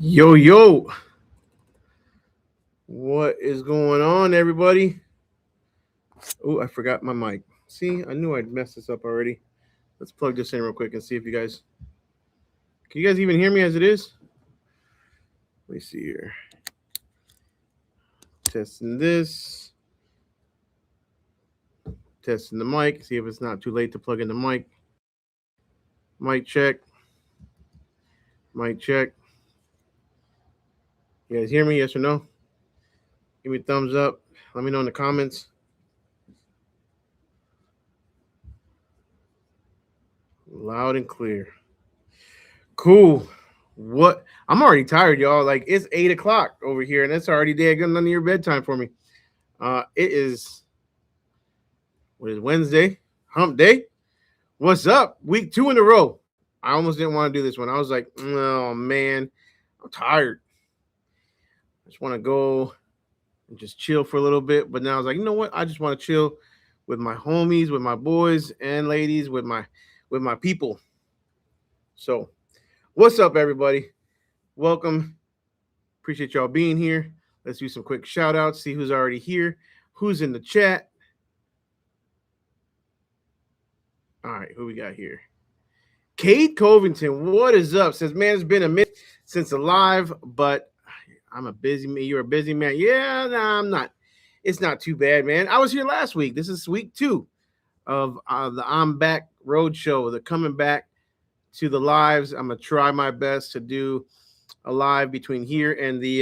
Yo, yo, what is going on, everybody? Oh, I forgot my mic. See, I knew I'd mess this up already. Let's plug this in real quick and see if you guys can you guys even hear me as it is? Let me see here. Testing this, testing the mic, see if it's not too late to plug in the mic. Mic check, mic check. You guys hear me? Yes or no? Give me a thumbs up. Let me know in the comments. Loud and clear. Cool. What? I'm already tired, y'all. Like it's 8 o'clock over here, and it's already day. None of your bedtime for me. It is what is Wednesday? Hump day. What's up? Week 2 in a row. I almost didn't want to do this one. I was like, oh man, I'm tired. I just want to go and just chill for a little bit. But now I was like, you know what? I just want to chill with my homies, with my boys and ladies, with my people. So, what's up, everybody? Welcome. Appreciate y'all being here. Let's do some quick shout outs, see who's already here, who's in the chat. All right, who we got here? Kate Covington, what is up? Says, man, it's been a minute since the live, but I'm a busy man. You're a busy man. Yeah, nah, I'm not. It's not too bad, man. I was here last week. This is week 2 of the I'm Back Road Show. The coming back to the lives. I'm gonna try my best to do a live between here and the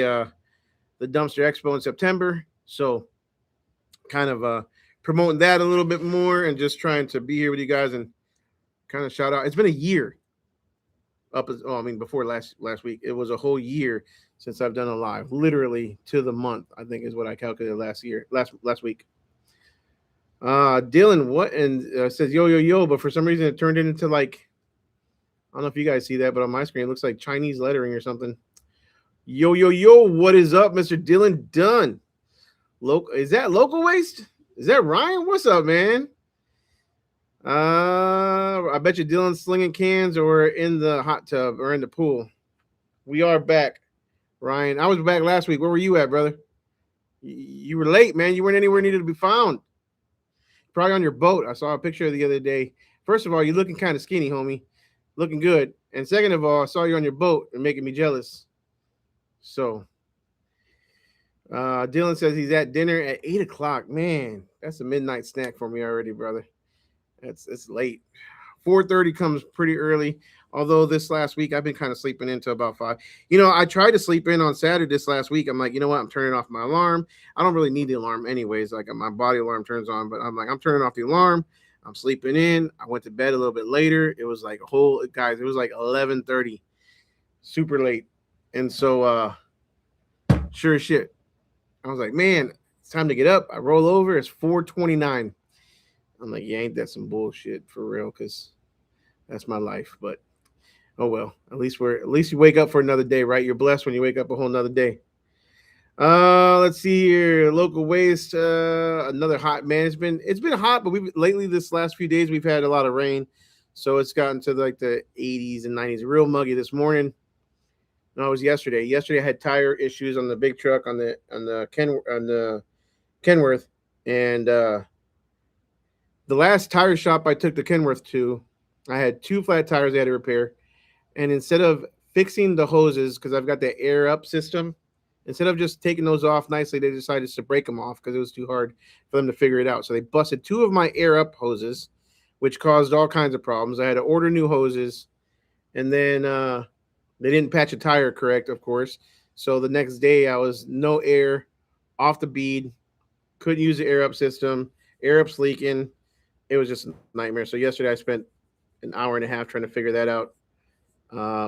Dumpster Expo in September. So, kind of promoting that a little bit more and just trying to be here with you guys and kind of shout out. It's been a year before last week. It was a whole year since I've done a live, literally to the month. I think is what I calculated last week. Dylan, what and says yo yo yo, but for some reason it turned into like I don't know if you guys see that, but on my screen it looks like Chinese lettering or something. Yo yo yo, what is up, Mr. Dylan Dunn? Is that local waste? Is that Ryan? What's up, man? I bet you Dylan's slinging cans or in the hot tub or in the pool. We are back, Ryan. I was back last week. Where were you at, brother? You were late, man. You weren't anywhere needed to be found. Probably on your boat. I saw a picture the other day. First of all, you're looking kind of skinny, homie. Looking good. And second of all, I saw you on your boat and making me jealous. So, Dylan says he's at dinner at 8 o'clock. Man, that's a midnight snack for me already, brother. It's late. 4:30 comes pretty early. Although this last week I've been kind of sleeping into about 5. I tried to sleep in on Saturday this last week. I'm like, you know what? I'm turning off my alarm. I don't really need the alarm anyways. Like my body alarm turns on, but I'm like, I'm turning off the alarm. I'm sleeping in. I went to bed a little bit later. It was like it was like 11:30, super late. And so, sure as shit, I was like, man, it's time to get up. I roll over. It's 4:29. I'm like, yeah, ain't that some bullshit for real? Because that's my life. But oh well, at least you wake up for another day, right? You're blessed when you wake up a whole nother day. Let's see here. Local waste, another hot management. It's been hot, but this last few days we've had a lot of rain, so it's gotten to like the 80s and 90s. Real muggy this morning. No, it was yesterday. Yesterday I had tire issues on the big truck on the Kenworth, and the last tire shop I took the Kenworth to, I had 2 flat tires they had to repair. And instead of fixing the hoses, because I've got the air up system, instead of just taking those off nicely, they decided to break them off because it was too hard for them to figure it out. So they busted 2 of my air up hoses, which caused all kinds of problems. I had to order new hoses, and then they didn't patch a tire correct, of course. So the next day I was no air, off the bead, couldn't use the air up system, air up's leaking. It was just a nightmare. So yesterday I spent an hour and a half trying to figure that out.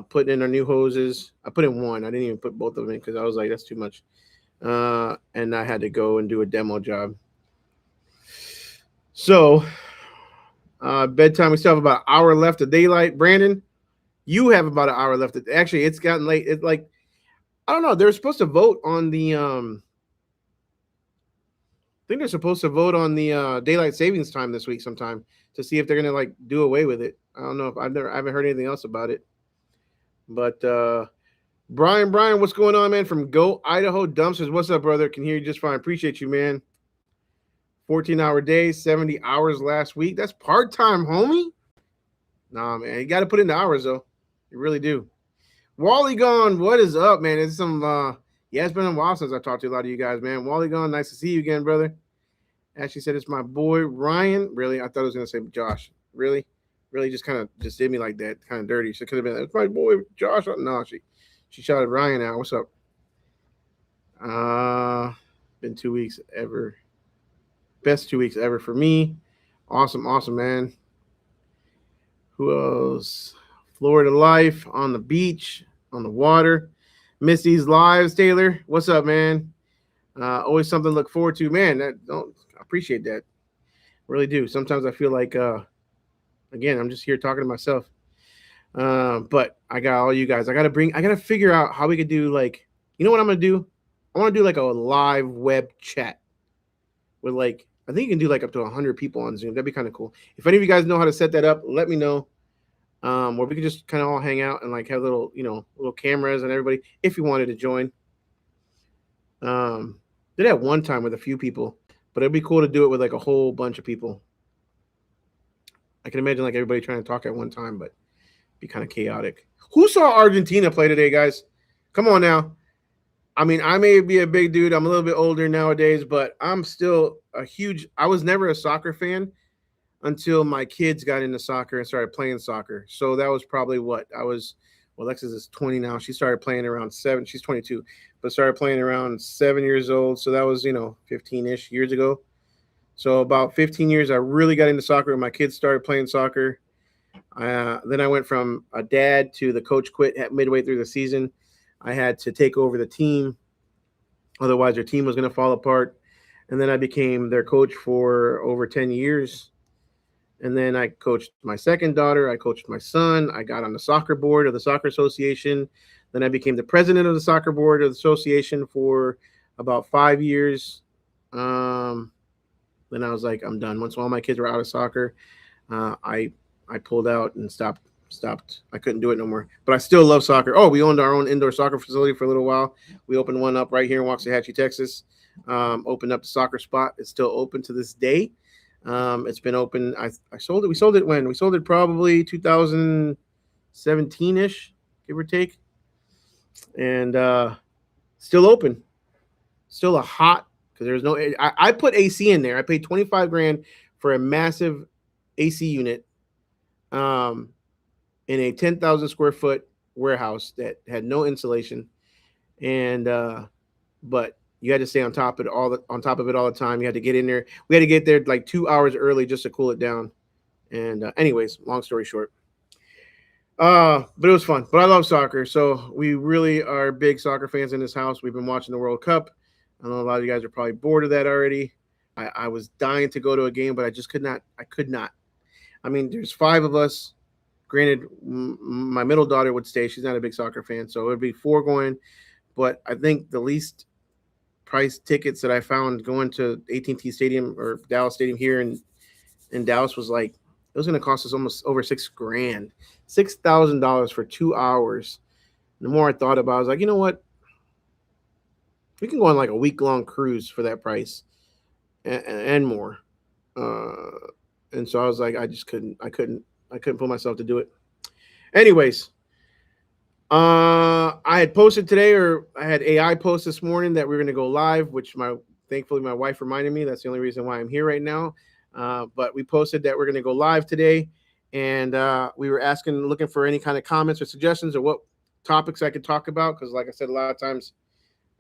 Putting in our new hoses. I put in one. I didn't even put both of them in because I was like, that's too much. And I had to go and do a demo job. So, bedtime. We still have about an hour left of daylight. Brandon, you have about an hour left. Actually, it's gotten late. It's like, I don't know. They're supposed to vote on the I think they're supposed to vote on the daylight savings time this week sometime to see if they're gonna like do away with it. I don't know if I haven't heard anything else about it. But Brian, what's going on, man? From Go Idaho Dumpsters. What's up, brother? Can hear you just fine. Appreciate you, man. 14-hour days, 70 hours last week. That's part-time, homie. Nah, man. You got to put in the hours, though. You really do. Wally Gone, what is up, man? It's yeah, it's been a while since I talked to a lot of you guys, man. Wally Gone, nice to see you again, brother. Ashley said it's my boy Ryan. Really? I thought I was gonna say Josh. Really? Really just kind of just did me like that, kind of dirty. She could have been it's my boy Josh. No, she shouted Ryan out. What's up? Been 2 weeks ever. Best 2 weeks ever for me. Awesome, man. Who else? Florida life on the beach, on the water. Miss these lives, Taylor. What's up, man? Always something to look forward to, man. I appreciate that. Really do. Sometimes I feel like, again, I'm just here talking to myself. But I got all you guys. I gotta figure out how we could do like, you know what I'm gonna do? I want to do like a live web chat with like, I think you can do like up to 100 people on Zoom. That'd be kind of cool. If any of you guys know how to set that up, let me know. Where we could just kind of all hang out and like have little, little cameras and everybody if you wanted to join. Did that one time with a few people, but it'd be cool to do it with like a whole bunch of people. I can imagine like everybody trying to talk at one time, but be kind of chaotic. Who saw Argentina play today, guys? Come on now. I mean, I may be a big dude. I'm a little bit older nowadays, but I'm still I was never a soccer fan until my kids got into soccer and started playing soccer. So that was probably well, Alexis is 20 now. She started playing around 7. She's 22, but started playing around 7 years old. So that was, 15-ish years ago. So about 15 years, I really got into soccer when my kids started playing soccer. Then I went from a dad to the coach quit midway through the season. I had to take over the team. Otherwise, their team was going to fall apart. And then I became their coach for over 10 years. And then I coached my second daughter. I coached my son. I got on the soccer board of the Soccer Association. Then I became the president of the soccer board of the association for about 5 years. Then I was like, I'm done. Once all my kids were out of soccer, I pulled out and stopped. I couldn't do it no more. But I still love soccer. Oh, we owned our own indoor soccer facility for a little while. We opened one up right here in Waxahachie, Texas. Opened up the soccer spot. It's still open to this day. It's been open. I sold it. We sold it when? We sold it probably 2017-ish, give or take. And still open. Still a hot, because there's no, I put AC in there. I paid $25,000 for a massive AC unit in a 10,000 square foot warehouse that had no insulation. And but you had to stay on top of it all the time. You had to get in there. We had to get there like 2 hours early just to cool it down. And anyways, long story short. But it was fun. But I love soccer, so we really are big soccer fans in this house. We've been watching the World Cup. I know a lot of you guys are probably bored of that already. I was dying to go to a game, but I just could not. I mean, there's 5 of us. Granted, my middle daughter would stay. She's not a big soccer fan, so it would be 4 going. But I think the least price tickets that I found going to AT&T Stadium or Dallas Stadium here in Dallas was like, it was going to cost us almost over $6,000, $6,000 for 2 hours. And the more I thought about it, I was like, you know what? We can go on like a week-long cruise for that price and more. And so I was like, I couldn't pull myself to do it. Anyways, I had posted today, or I had AI post this morning that we were going to go live, which thankfully my wife reminded me. That's the only reason why I'm here right now. But we posted that we're going to go live today, and we were looking for any kind of comments or suggestions or what topics I could talk about, because like I said, a lot of times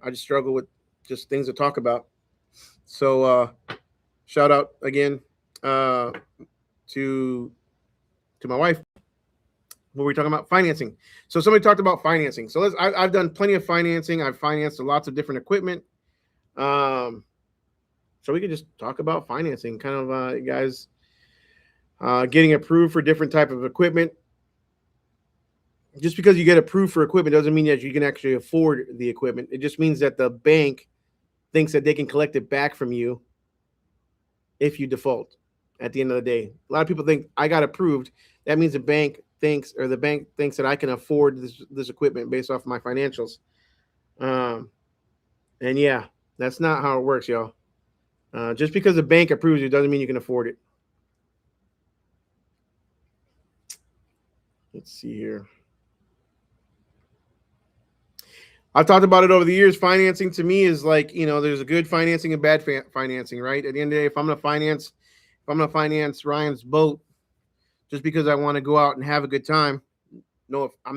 I just struggle with just things to talk about. So shout out again to my wife. What were we talking about? Financing. So somebody talked about financing. So I've done plenty of financing. I've financed lots of different equipment. So we could just talk about financing, kind of guys getting approved for different type of equipment. Just because you get approved for equipment doesn't mean that you can actually afford the equipment. It just means that the bank thinks that they can collect it back from you if you default at the end of the day. A lot of people think I got approved. that means the bank thinks that I can afford this equipment based off my financials. Um, and yeah, that's not how it works, y'all. Just because the bank approves you doesn't mean you can afford it. Let's see here. I've talked about it over the years. Financing to me is like, there's a good financing and bad financing, right? At the end of the day, if I'm gonna finance Ryan's boat just because I want to go out and have a good time, no, if I'm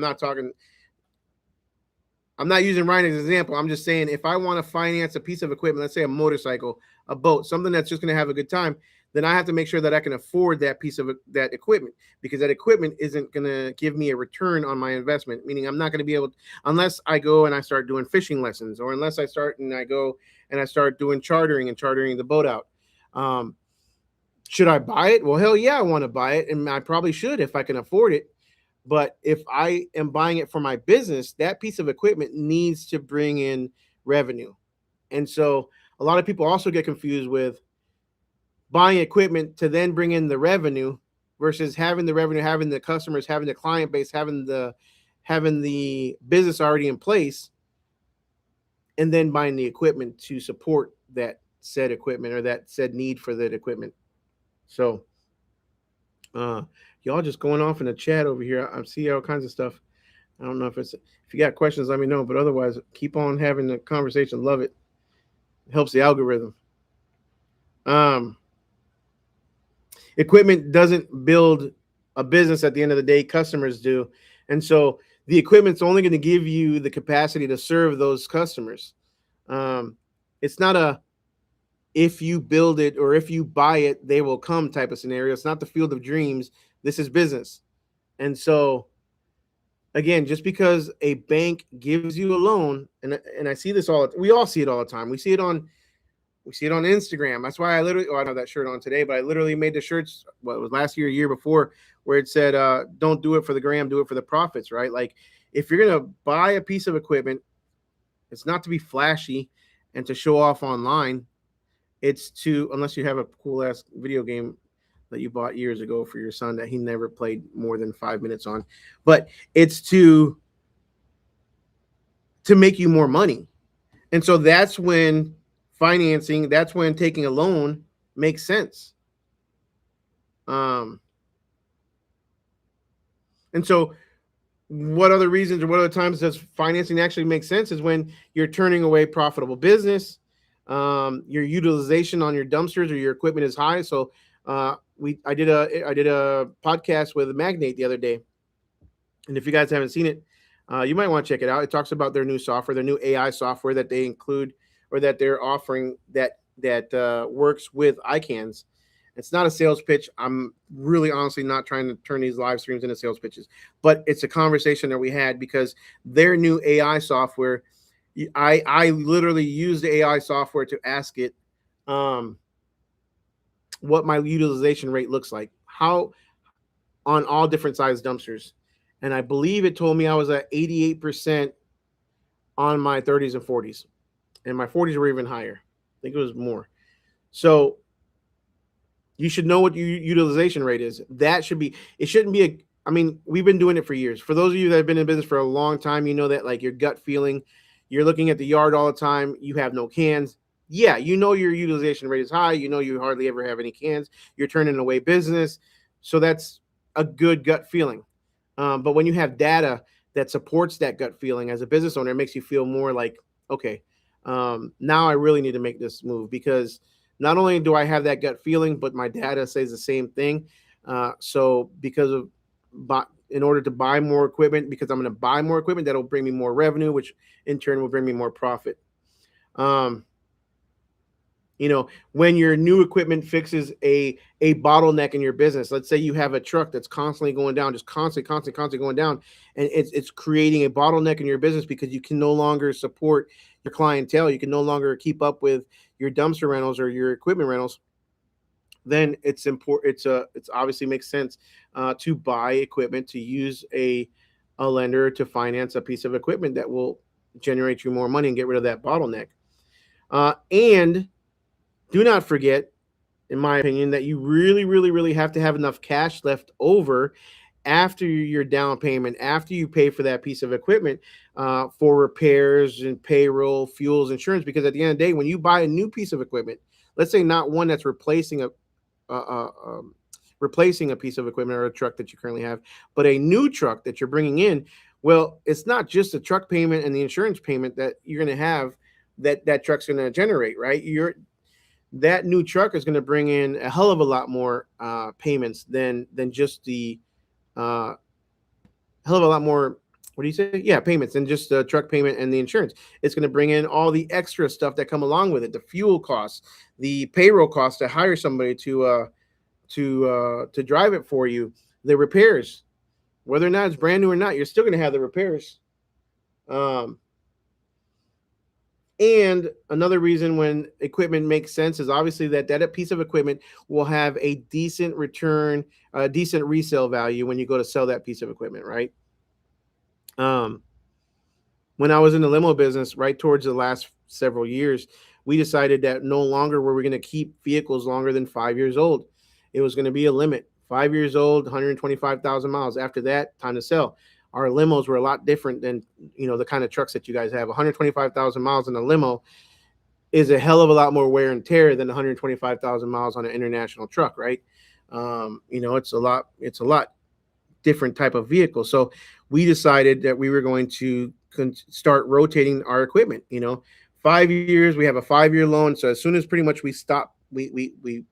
not using Ryan as an example. I'm just saying if I want to finance a piece of equipment, let's say a motorcycle, a boat, something that's just going to have a good time, then I have to make sure that I can afford that piece of that equipment, because that equipment isn't going to give me a return on my investment. Meaning I'm not going to be able, unless I go and I start doing fishing lessons, or unless I go and I start doing chartering and chartering the boat out. Um, should I buy it? Well, hell yeah, I want to buy it, and I probably should if I can afford it. But if I am buying it for my business, that piece of equipment needs to bring in revenue. And so a lot of people also get confused with buying equipment to then bring in the revenue versus having the revenue, having the customers, having the client base, having the business already in place, and then buying the equipment to support that said equipment or that said need for that equipment. So uh y'all just going off in the chat over here. I see all kinds of stuff. I don't know if you got questions, let me know. But otherwise, keep on having the conversation. Love it. It helps the algorithm. Um, Equipment doesn't build a business at the end of the day. Customers do, and so the equipment's only going to give you the capacity to serve those customers. Um, it's not a if you build it or if you buy it, they will come type of scenario. It's not the field of dreams. This is business, and so again, just because a bank gives you a loan, and I see this we all see it all the time. We see it on Instagram. That's why I literally, I don't have that shirt on today, but I literally made the shirts. What it was last year, a year before, where it said, "Don't do it for the gram, do it for the profits." Right? Like, if you're gonna buy a piece of equipment, it's not to be flashy and to show off online. It's to, unless you have a cool ass video game that you bought years ago for your son that he never played more than 5 minutes on, but it's to make you more money. And so that's when that's when taking a loan makes sense. Um, and so what other reasons or what other times does financing actually make sense is when you're turning away profitable business, your utilization on your dumpsters or your equipment is high. So I did a podcast with Magnate the other day, and if you guys haven't seen it, you might want to check it out. It talks about their new software, their new AI software that they include or that they're offering that works with ICANNs. It's not a sales pitch. I'm really honestly not trying to turn these live streams into sales pitches, but it's a conversation that we had because their new AI software, I literally used the AI software to ask it what my utilization rate looks like, how on all different size dumpsters. And I believe it told me I was at 88% on my 30s and 40s. And my 40s were even higher. I think it was more. So you should know what your utilization rate is. It shouldn't be I mean, we've been doing it for years. For those of you that have been in business for a long time, you know that like your gut feeling, you're looking at the yard all the time, you have no cans. Yeah, you know your utilization rate is high. You know you hardly ever have any cans. You're turning away business. So that's a good gut feeling. But when you have data that supports that gut feeling as a business owner, it makes you feel more like, okay, now I really need to make this move because not only do I have that gut feeling, but my data says the same thing. So in order to buy more equipment, because I'm going to buy more equipment, that'll bring me more revenue, which in turn will bring me more profit. When your new equipment fixes a bottleneck in your business, let's say you have a truck that's constantly going down, just constantly going down, and it's creating a bottleneck in your business because you can no longer support your clientele, you can no longer keep up with your dumpster rentals or your equipment rentals, then it's important. It's obviously makes sense to buy equipment, to use a lender to finance a piece of equipment that will generate you more money and get rid of that bottleneck. And do not forget in my opinion, that you really, really, really have to have enough cash left over after your down payment, after you pay for that piece of equipment, for repairs and payroll, fuels, insurance. Because at the end of the day, when you buy a new piece of equipment, let's say not one that's uh, uh, um, replacing a piece of equipment or a truck that you currently have, but a new truck that you're bringing in. Well, it's not just the truck payment and the insurance payment that you're going to have, that truck's going to generate, right? That new truck is going to bring in a hell of a lot more payments than just the uh, hell of a lot more. What do you say? Yeah, payments than just the truck payment and the insurance. It's going to bring in all the extra stuff that come along with it: the fuel costs, the payroll costs to hire somebody to drive it for you, the repairs. Whether or not it's brand new or not, you're still going to have the repairs. Um, And another reason when equipment makes sense is obviously that piece of equipment will have a decent return, a decent resale value when you go to sell that piece of equipment, right? Um, when I was in the limo business, right towards the last several years, we decided that no longer were we going to keep vehicles longer than 5 years old. It was going to be a limit. 5 years old, 125,000 miles. After that, time to sell. Our limos were a lot different than the kind of trucks that you guys have. 125,000 miles in a limo is a hell of a lot more wear and tear than 125,000 miles on an international truck, right? It's a lot. It's a lot different type of vehicle. So we decided that we were going to start rotating our equipment. 5 years. We have a 5 year loan. So as soon as pretty much we stop, we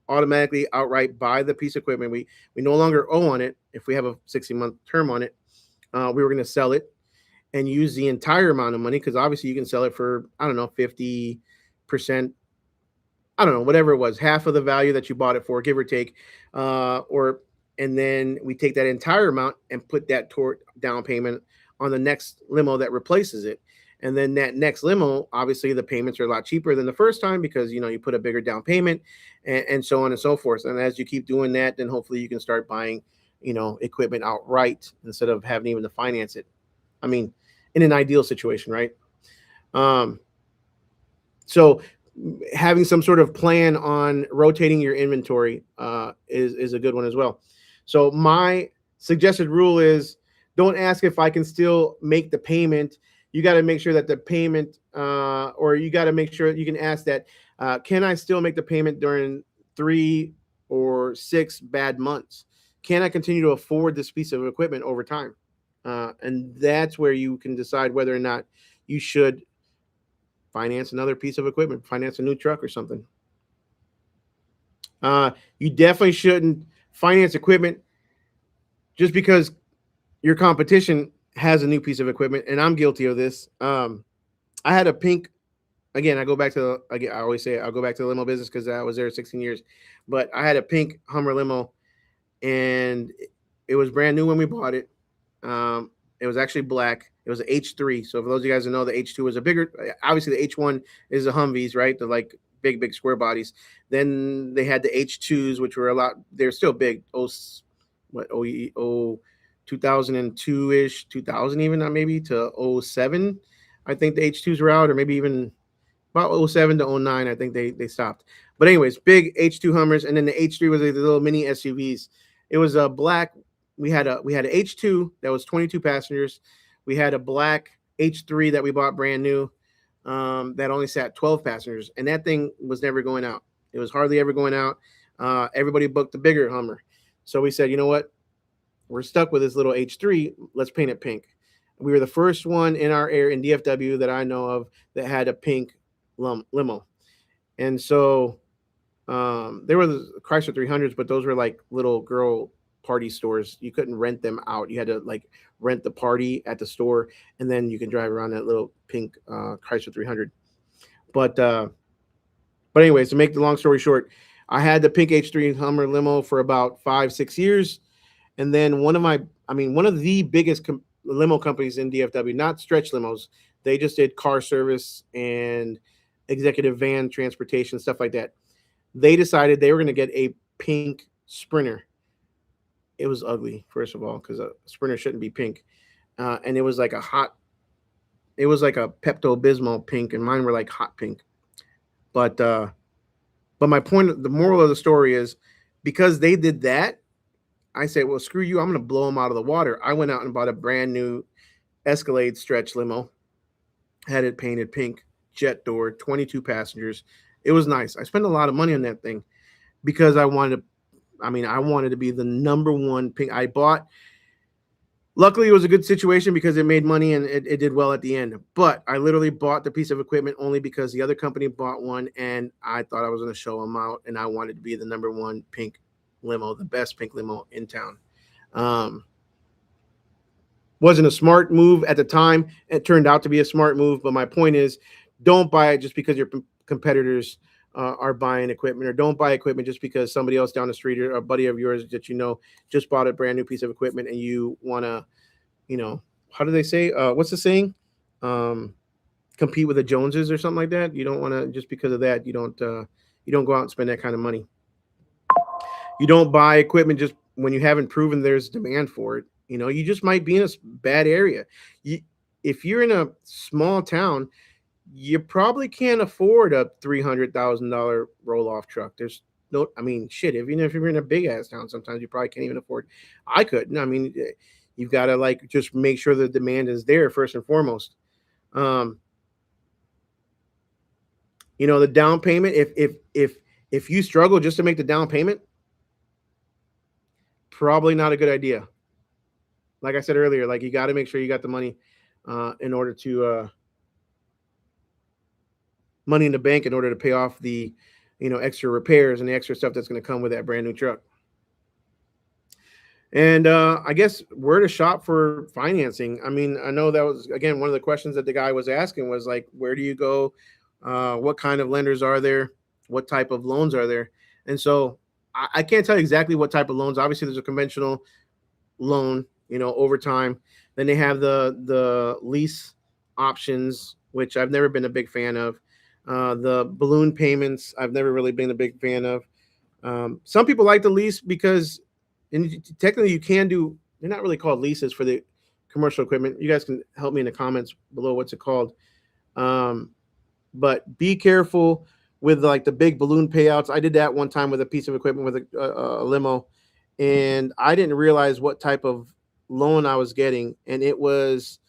automatically outright buy the piece of equipment. We no longer owe on it. If we have a 60-month term on it, we were going to sell it and use the entire amount of money, because obviously you can sell it for, I don't know, 50%, I don't know, whatever it was, half of the value that you bought it for, give or take, or and then we take that entire amount and put that toward down payment on the next limo that replaces it. And then that next limo, obviously the payments are a lot cheaper than the first time, because you put a bigger down payment, and so on and so forth. And as you keep doing that, then hopefully you can start buying equipment outright instead of having even to finance it. I mean, in an ideal situation, right? Um, so having some sort of plan on rotating your inventory is a good one as well. So my suggested rule is, don't ask if I can still make the payment. You got to make sure that the payment, or you got to make sure you can ask that, can I still make the payment during 3 or 6 bad months? Can I continue to afford this piece of equipment over time? And that's where you can decide whether or not you should finance another piece of equipment, finance a new truck or something. You definitely shouldn't finance equipment just because your competition has a new piece of equipment, and I'm guilty of this. I had a pink. Again, I go back to again. I always say I'll go back to the limo business because I was there 16 years. But I had a pink Hummer limo, and it was brand new when we bought it. It was actually black. It was an H3. So for those of you guys who know, the H2 was a bigger. Obviously, the H1 is the Humvees, right? The like big square bodies. Then they had the H2s, which were a lot. They're still big. What 2002 ish, 2000 even, not maybe to 07. I think the H2s were out, or maybe even about 07 to 09. I think they stopped. But anyways, big H2 Hummers, and then the H3 was like the little mini SUVs. It was a black. We had an H2 that was 22 passengers. We had a black H3 that we bought brand new, that only sat 12 passengers, and that thing was never going out. It was hardly ever going out. Everybody booked the bigger Hummer, so we said, you know what, we're stuck with this little H3. Let's paint it pink. We were the first one in our area in DFW that I know of that had a pink limo, and so there were the Chrysler 300s, but those were like little girl party stores. You couldn't rent them out. You had to like rent the party at the store, and then you can drive around that little pink Chrysler 300. But anyways, to make the long story short, I had the pink H3 Hummer limo for about 5-6 years, and then one of the biggest limo companies in DFW, not stretch limos, they just did car service and executive van transportation, stuff like that. They decided they were going to get a pink Sprinter. It was ugly, first of all, because a Sprinter shouldn't be pink, and it was like a Pepto Bismol pink, and mine were like hot pink. But But my point, the moral of the story is, because they did that, I say, well, screw you. I'm going to blow them out of the water. I went out and bought a brand new Escalade stretch limo, had it painted pink, jet door, 22 passengers. It was nice. I spent a lot of money on that thing because I wanted to. I mean, I wanted to be the number one pink. I bought. Luckily, it was a good situation because it made money and it did well at the end. But I literally bought the piece of equipment only because the other company bought one, and I thought I was going to show them out, and I wanted to be the number one pink limo, the best pink limo in town. Um, wasn't a smart move at the time. It turned out to be a smart move, but my point is, don't buy it just because your competitors are buying equipment, or don't buy equipment just because somebody else down the street or a buddy of yours that you know just bought a brand new piece of equipment and you want to, how do they say? What's the saying? Um, Compete with the Joneses or something like that. You don't want to, just because of that. You don't go out and spend that kind of money. You don't buy equipment just when you haven't proven there's demand for it. You just might be in a bad area. If you're in a small town, you probably can't afford a $300,000 roll off truck. There's no, I mean, shit. Even if you're in a big ass town, sometimes you probably can't even afford. I couldn't. I mean, you've got to like just make sure the demand is there first and foremost. Um, the down payment. If you struggle just to make the down payment, probably not a good idea. Like I said earlier, like you got to make sure you got the money in order to money in the bank in order to pay off the extra repairs and the extra stuff that's going to come with that brand new truck. And I guess where to shop for financing. I mean, I know that was, again, one of the questions that the guy was asking was like, where do you go? What kind of lenders are there? What type of loans are there? And so I can't tell you exactly what type of loans. Obviously, there's a conventional loan, over time. Then they have the lease options, which I've never been a big fan of. The balloon payments, I've never really been a big fan of. Some people like the lease because, and technically you can do, they're not really called leases for the commercial equipment. You guys can help me in the comments below what's it called. But be careful with like the big balloon payouts. I did that one time with a piece of equipment with a limo, and I didn't realize what type of loan I was getting. And it was,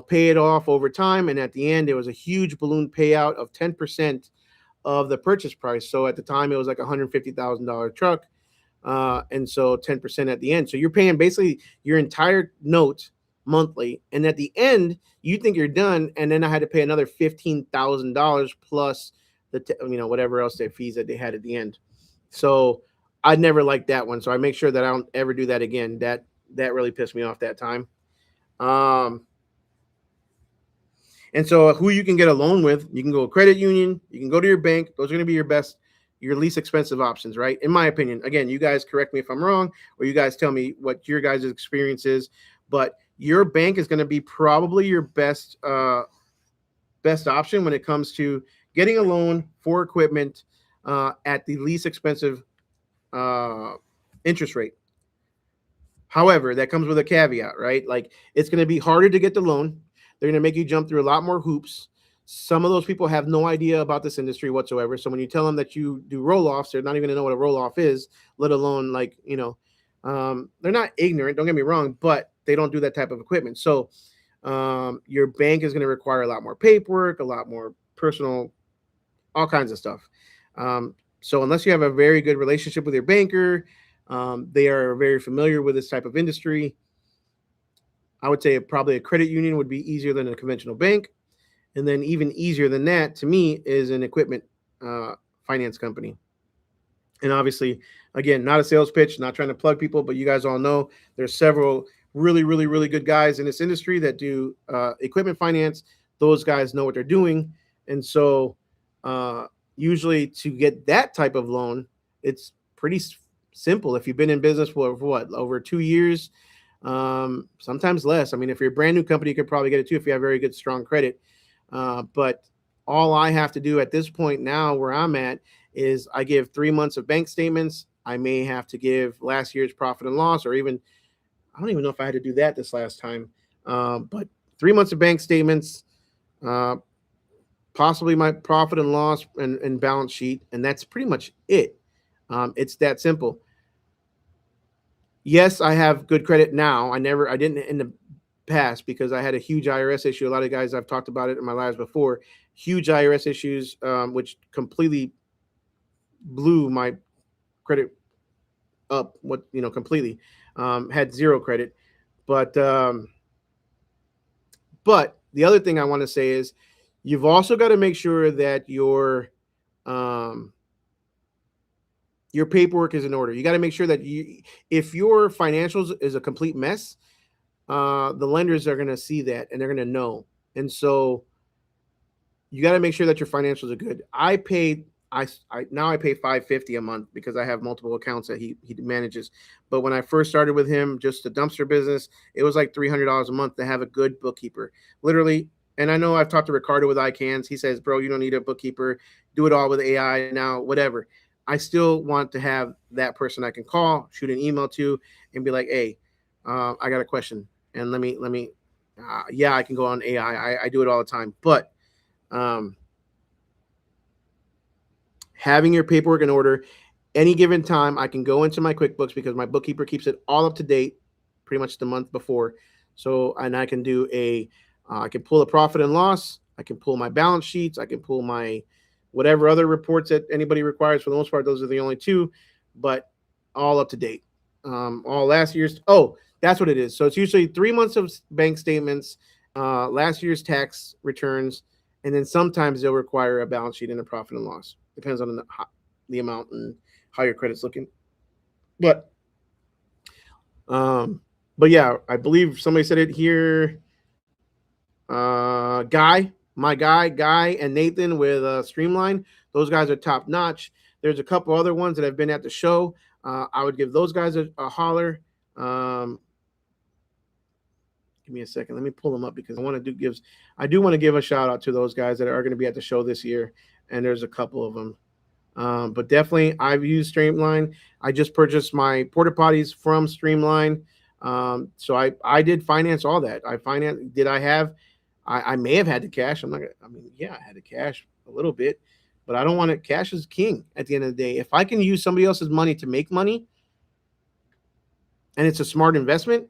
pay it off over time. And at the end, it was a huge balloon payout of 10% of the purchase price. So at the time, it was like $150,000 truck. And so 10% at the end. So you're paying basically your entire note monthly. And at the end, you think you're done. And then I had to pay another $15,000 plus whatever else their fees that they had at the end. So I never liked that one. So I make sure that I don't ever do that again. That really pissed me off that time. And so who you can get a loan with, you can go credit union, you can go to your bank. Those are going to be your least expensive options, right? In my opinion. Again, you guys correct me if I'm wrong, or you guys tell me what your guys' experience is. But your bank is going to be probably your best option when it comes to getting a loan for equipment at the least expensive interest rate. However, that comes with a caveat, right? Like it's going to be harder to get the loan. They're going to make you jump through a lot more hoops. Some of those people have no idea about this industry whatsoever. So when you tell them that you do roll-offs, they're not even going to know what a roll-off is, let alone they're not ignorant, don't get me wrong, but they don't do that type of equipment. So your bank is going to require a lot more paperwork, a lot more personal, all kinds of stuff. So unless you have a very good relationship with your banker, they are very familiar with this type of industry, I would say probably a credit union would be easier than a conventional bank. And then even easier than that, to me, is an equipment finance company. And obviously, again, not a sales pitch, not trying to plug people, but you guys all know there's several really, really, really good guys in this industry that do equipment finance. Those guys know what they're doing. And so usually to get that type of loan, it's pretty simple. If you've been in business for what, over 2 years, sometimes less. I mean, if you're a brand new company, you could probably get it too if you have very good, strong credit. But all I have to do at this point now where I'm at is I give 3 months of bank statements. I may have to give last year's profit and loss, or even, I don't even know if I had to do that this last time. But 3 months of bank statements, possibly my profit and loss and balance sheet, and that's pretty much it. It's that simple. Yes, I have good credit now. I didn't in the past because I had a huge IRS issue. A lot of guys, I've talked about it in my lives before. Huge IRS issues, which completely blew my credit up. Completely had zero credit. But the other thing I want to say is, you've also got to make sure that um, your paperwork is in order. You got to make sure that if your financials is a complete mess, the lenders are going to see that and they're going to know. And so you got to make sure that your financials are good. I pay $550 a month because I have multiple accounts that he manages. But when I first started with him, just the dumpster business, it was like $300 a month to have a good bookkeeper. Literally. And I know I've talked to Ricardo with iCans. He says, bro, you don't need a bookkeeper. Do it all with AI now, whatever. I still want to have that person I can call, shoot an email to, and be like, hey, I got a question. And yeah, I can go on AI. I do it all the time. But um, having your paperwork in order, any given time, I can go into my QuickBooks because my bookkeeper keeps it all up to date, pretty much the month before. So, and I can I can pull a profit and loss. I can pull my balance sheets. I can pull my whatever other reports that anybody requires. For the most part, those are the only two, but all up to date. All last year's. Oh, that's what it is. So it's usually 3 months of bank statements, last year's tax returns, and then sometimes they'll require a balance sheet and a profit and loss. Depends on the amount and how your credit's looking. But um, but yeah, I believe somebody said it here. Guy, and Nathan with Streamline. Those guys are top notch. There's a couple other ones that have been at the show. I would give those guys a holler. Give me a second. Let me pull them up because I do want to give a shout out to those guys that are going to be at the show this year, and there's a couple of them. But definitely, I've used Streamline. I just purchased my porta potties from Streamline. So I did finance all that. Did I have? I may have had the cash. Yeah, I had the cash a little bit, but I don't want it. Cash is king at the end of the day. If I can use somebody else's money to make money, and it's a smart investment,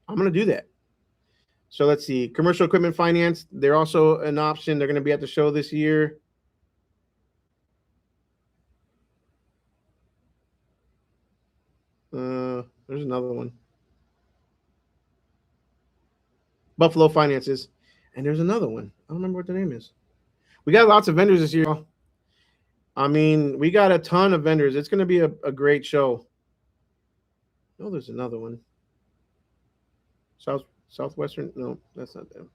I'm going to do that. So let's see. Commercial equipment finance, they're also an option. They're going to be at the show this year. There's another one. Buffalo Finances. And there's another one. I don't remember what the name is. We got lots of vendors this year. I mean, we got a ton of vendors. It's going to be a great show. Oh, there's another one. Southwestern. No, that's not them.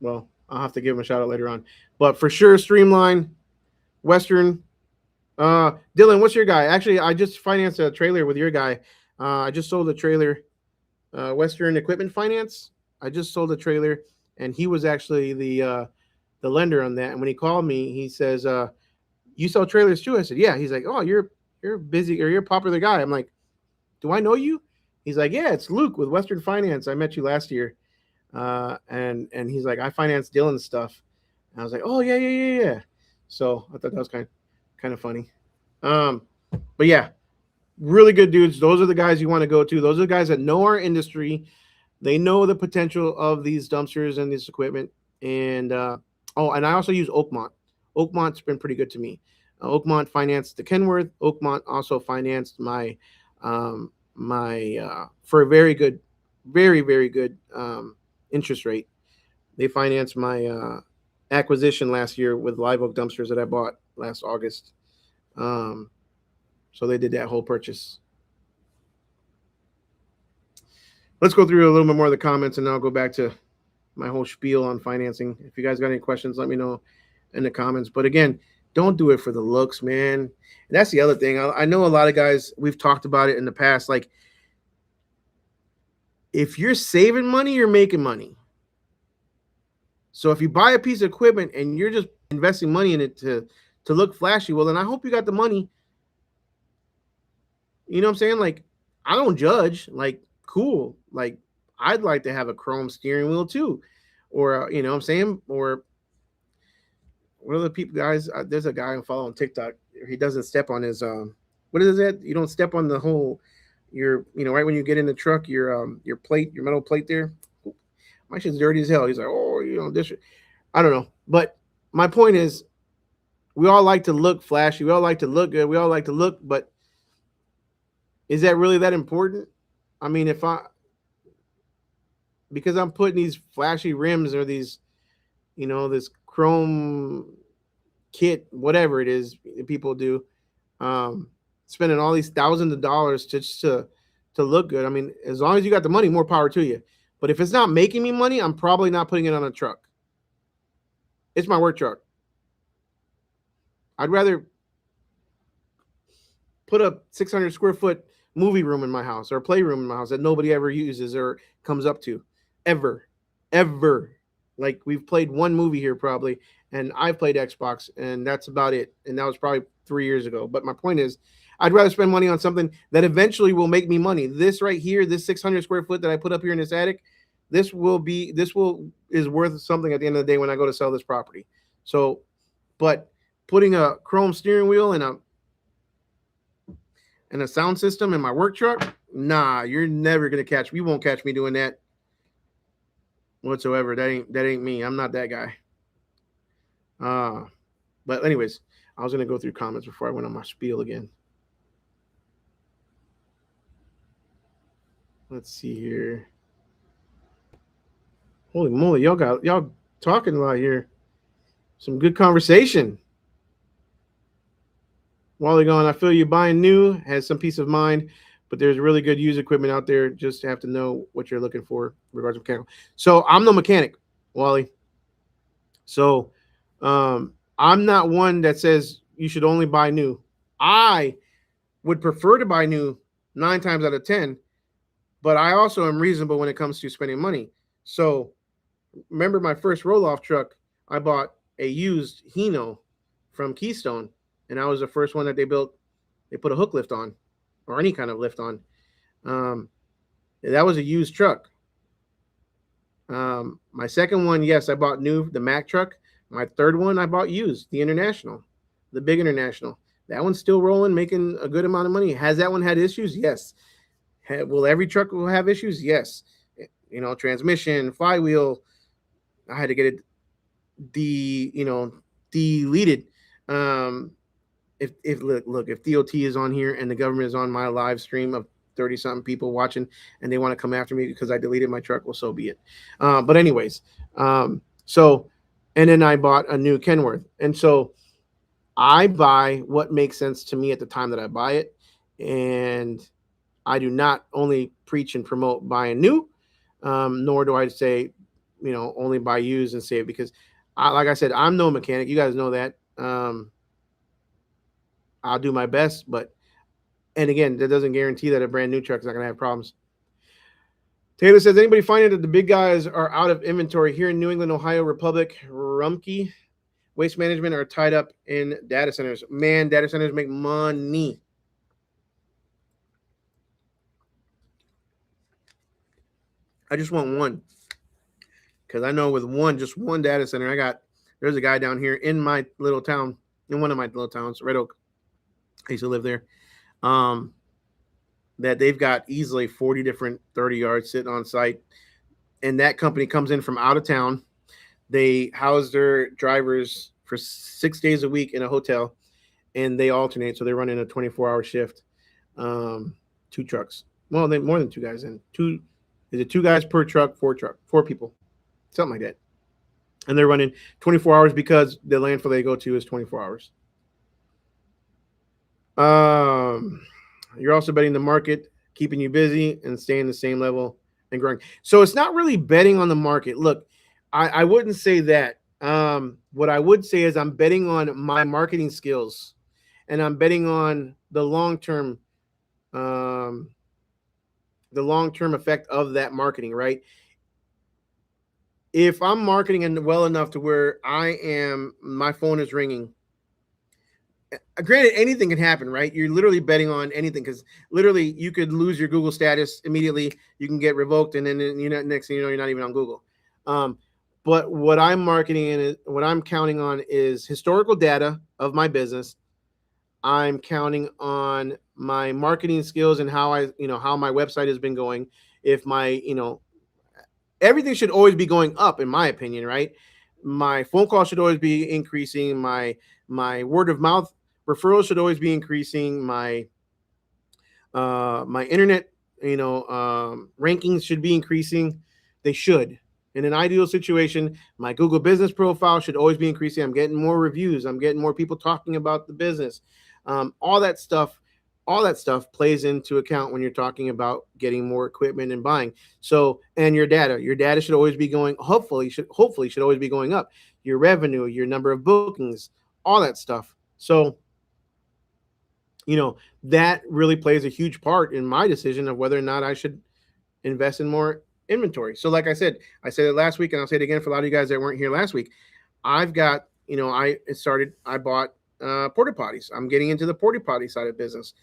Well, I'll have to give them a shout out later on. But for sure, Streamline, Western. Dylan, what's your guy? Actually, I just financed a trailer with your guy. I just sold a trailer. Western Equipment Finance. I just sold a trailer, and he was actually the lender on that. And when he called me, he says, "You sell trailers too?" I said, "Yeah." He's like, "Oh, you're busy, or you're a popular guy." I'm like, "Do I know you?" He's like, "Yeah, it's Luke with Western Finance. I met you last year." And he's like, "I financed Dylan's stuff." And I was like, "Oh yeah." So I thought that was kind of funny. But yeah, really good dudes. Those are the guys you want to go to. Those are the guys that know our industry. They know the potential of these dumpsters and this equipment. And and I also use Oakmont. Oakmont's been pretty good to me. Oakmont financed the Kenworth. Oakmont also financed my for a very good, very good interest rate. They financed my acquisition last year with Live Oak dumpsters that I bought last August. So they did that whole purchase. Let's go through a little bit more of the comments, and then I'll go back to my whole spiel on financing. If you guys got any questions, let me know in the comments. But again, don't do it for the looks, man. And that's the other thing. I know a lot of guys, we've talked about it in the past. Like, if you're saving money, you're making money. So if you buy a piece of equipment and you're just investing money in it to look flashy, well, then I hope you got the money. You know what I'm saying? Like, I don't judge. Like, cool. Like, I'd like to have a chrome steering wheel too. or you know what I'm saying, or what are the people guys? There's a guy I follow on TikTok. He doesn't step on his what is that? You don't step on the whole your right when you get in the truck your plate, your metal plate there. My shit's dirty as hell. He's like, oh, this. I don't know, but my point is, we all like to look flashy. We all like to look good. We all like to look, but is that really that important? I mean, if I because I'm putting these flashy rims or these, this chrome kit, whatever it is people do, um, spending all these thousands of dollars just to look good. I mean, as long as you got the money, more power to you. But if it's not making me money, I'm probably not putting it on a truck. It's my work truck. I'd rather put a 600 square foot movie room in my house or a playroom in my house that nobody ever uses or comes up to, ever. Like we've played one movie here probably, and I've played Xbox, and that's about it. And that was probably 3 years ago. But my point is, I'd rather spend money on something that eventually will make me money. This right here, this 600 square foot that I put up here in this attic, this is worth something at the end of the day when I go to sell this property. So, but putting a chrome steering wheel and a sound system in my work truck, nah, you're never gonna catch me. You won't catch me doing that whatsoever. That ain't me. I'm not that guy. But anyways, I was gonna go through comments before I went on my spiel again. Let's see here. Holy moly, y'all talking a lot here. Some good conversation. Wally going, I feel you buying new has some peace of mind, but there's really good used equipment out there. Just have to know what you're looking for in regards to mechanical. So I'm no mechanic, Wally. So I'm not one that says you should only buy new. I would prefer to buy new 9 times out of 10, but I also am reasonable when it comes to spending money. So remember my first roll-off truck, I bought a used Hino from Keystone, and I was the first one that they built. They put a hook lift on, or any kind of lift on. That was a used truck. My second one, yes, I bought new, the Mack truck. My third one, I bought used, the International, the big International. That one's still rolling, making a good amount of money. Has that one had issues? Yes. Will every truck will have issues? Yes. Transmission, flywheel. I had to get it deleted. If DOT is on here and the government is on my live stream of 30-something people watching and they want to come after me because I deleted my truck, well, so be it. But anyways, and then I bought a new Kenworth. And so I buy what makes sense to me at the time that I buy it. And I do not only preach and promote buying new, nor do I say, only buy used and save, because like I said, I'm no mechanic. You guys know that. I'll do my best, and again, that doesn't guarantee that a brand new truck is not going to have problems. Taylor says, anybody finding that the big guys are out of inventory here in New England, Ohio, Republic, Rumpke, Waste Management are tied up in data centers? Man, data centers make money. I just want one, because I know with just one data center, there's a guy down here in my little town, in one of my little towns, Red Oak. I used to live there. That they've got easily 40 different 30 yards sitting on site. And that company comes in from out of town. They house their drivers for 6 days a week in a hotel, and they alternate. So they're running a 24-hour shift. 2 trucks. Well, they more than 2 guys in. Is it 2 guys per truck, 4 people, something like that. And they're running 24 hours because the landfill they go to is 24 hours. You're also betting the market, keeping you busy and staying the same level and growing. So it's not really betting on the market. Look, I wouldn't say that. What I would say is I'm betting on my marketing skills, and I'm betting on the long-term effect of that marketing, right? If I'm marketing well enough to where my phone is ringing. Granted, anything can happen, right? You're literally betting on anything, because literally you could lose your Google status immediately. You can get revoked, and then next thing you know, you're not even on Google. But what I'm marketing and what I'm counting on is historical data of my business. I'm counting on my marketing skills and how how my website has been going. If my, everything should always be going up, in my opinion, right? My phone call should always be increasing. My word of mouth referrals should always be increasing. My internet, rankings should be increasing. They should. In an ideal situation, my Google business profile should always be increasing. I'm getting more reviews. I'm getting more people talking about the business. All that stuff, all that stuff plays into account when you're talking about getting more equipment and buying. So, and your data should always be going. Hopefully should always be going up. Your revenue, your number of bookings, all that stuff. So, that really plays a huge part in my decision of whether or not I should invest in more inventory. So, like I said it last week, and I'll say it again for a lot of you guys that weren't here last week. I've got, I bought porta potties. I'm getting into the porta potty side of business.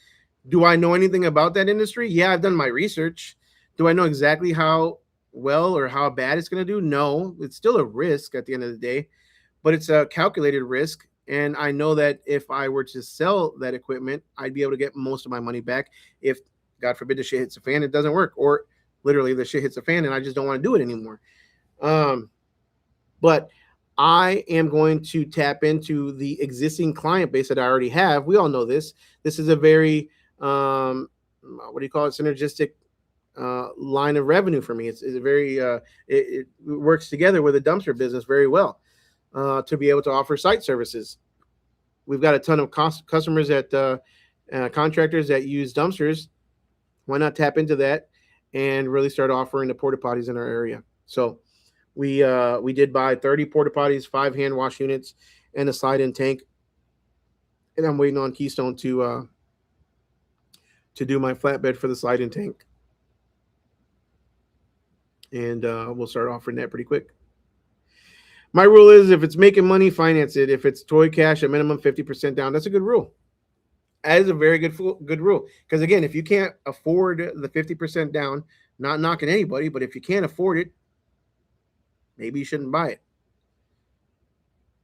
Do I know anything about that industry? Yeah, I've done my research. Do I know exactly how well or how bad it's going to do? No, it's still a risk at the end of the day, but it's a calculated risk. And I know that if I were to sell that equipment, I'd be able to get most of my money back. If, God forbid, the shit hits the fan, it doesn't work, or literally the shit hits the fan and I just don't want to do it anymore. But I am going to tap into the existing client base that I already have. We all know this. This is a very, what do you call it, synergistic line of revenue for me. It's a very, it works together with the dumpster business very well to be able to offer site services. We've got a ton of customers that contractors that use dumpsters. Why not tap into that and really start offering the porta potties in our area? So we did buy 30 porta potties, 5 hand wash units, and a slide-in tank. And I'm waiting on Keystone to do my flatbed for the slide-in tank. And we'll start offering that pretty quick. My rule is if it's making money, finance it. If it's toy cash, a minimum 50% down. That's a good rule. That is a very good rule. Because again, if you can't afford the 50% down, not knocking anybody, but if you can't afford it, maybe you shouldn't buy it.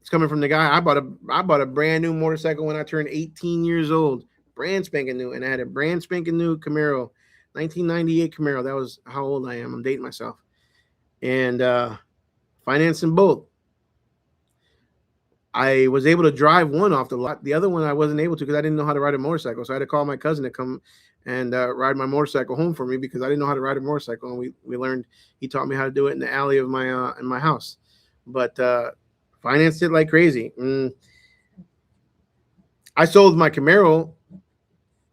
It's coming from the guy. I bought a brand new motorcycle when I turned 18 years old, brand spanking new, and I had a brand spanking new Camaro, 1998 Camaro. That was how old I am. I'm dating myself, and financing both. I was able to drive one off the lot. The other one I wasn't able to because I didn't know how to ride a motorcycle. So I had to call my cousin to come and ride my motorcycle home for me because I didn't know how to ride a motorcycle. And we learned. He taught me how to do it in the alley of my in my house. But financed it like crazy. I sold my Camaro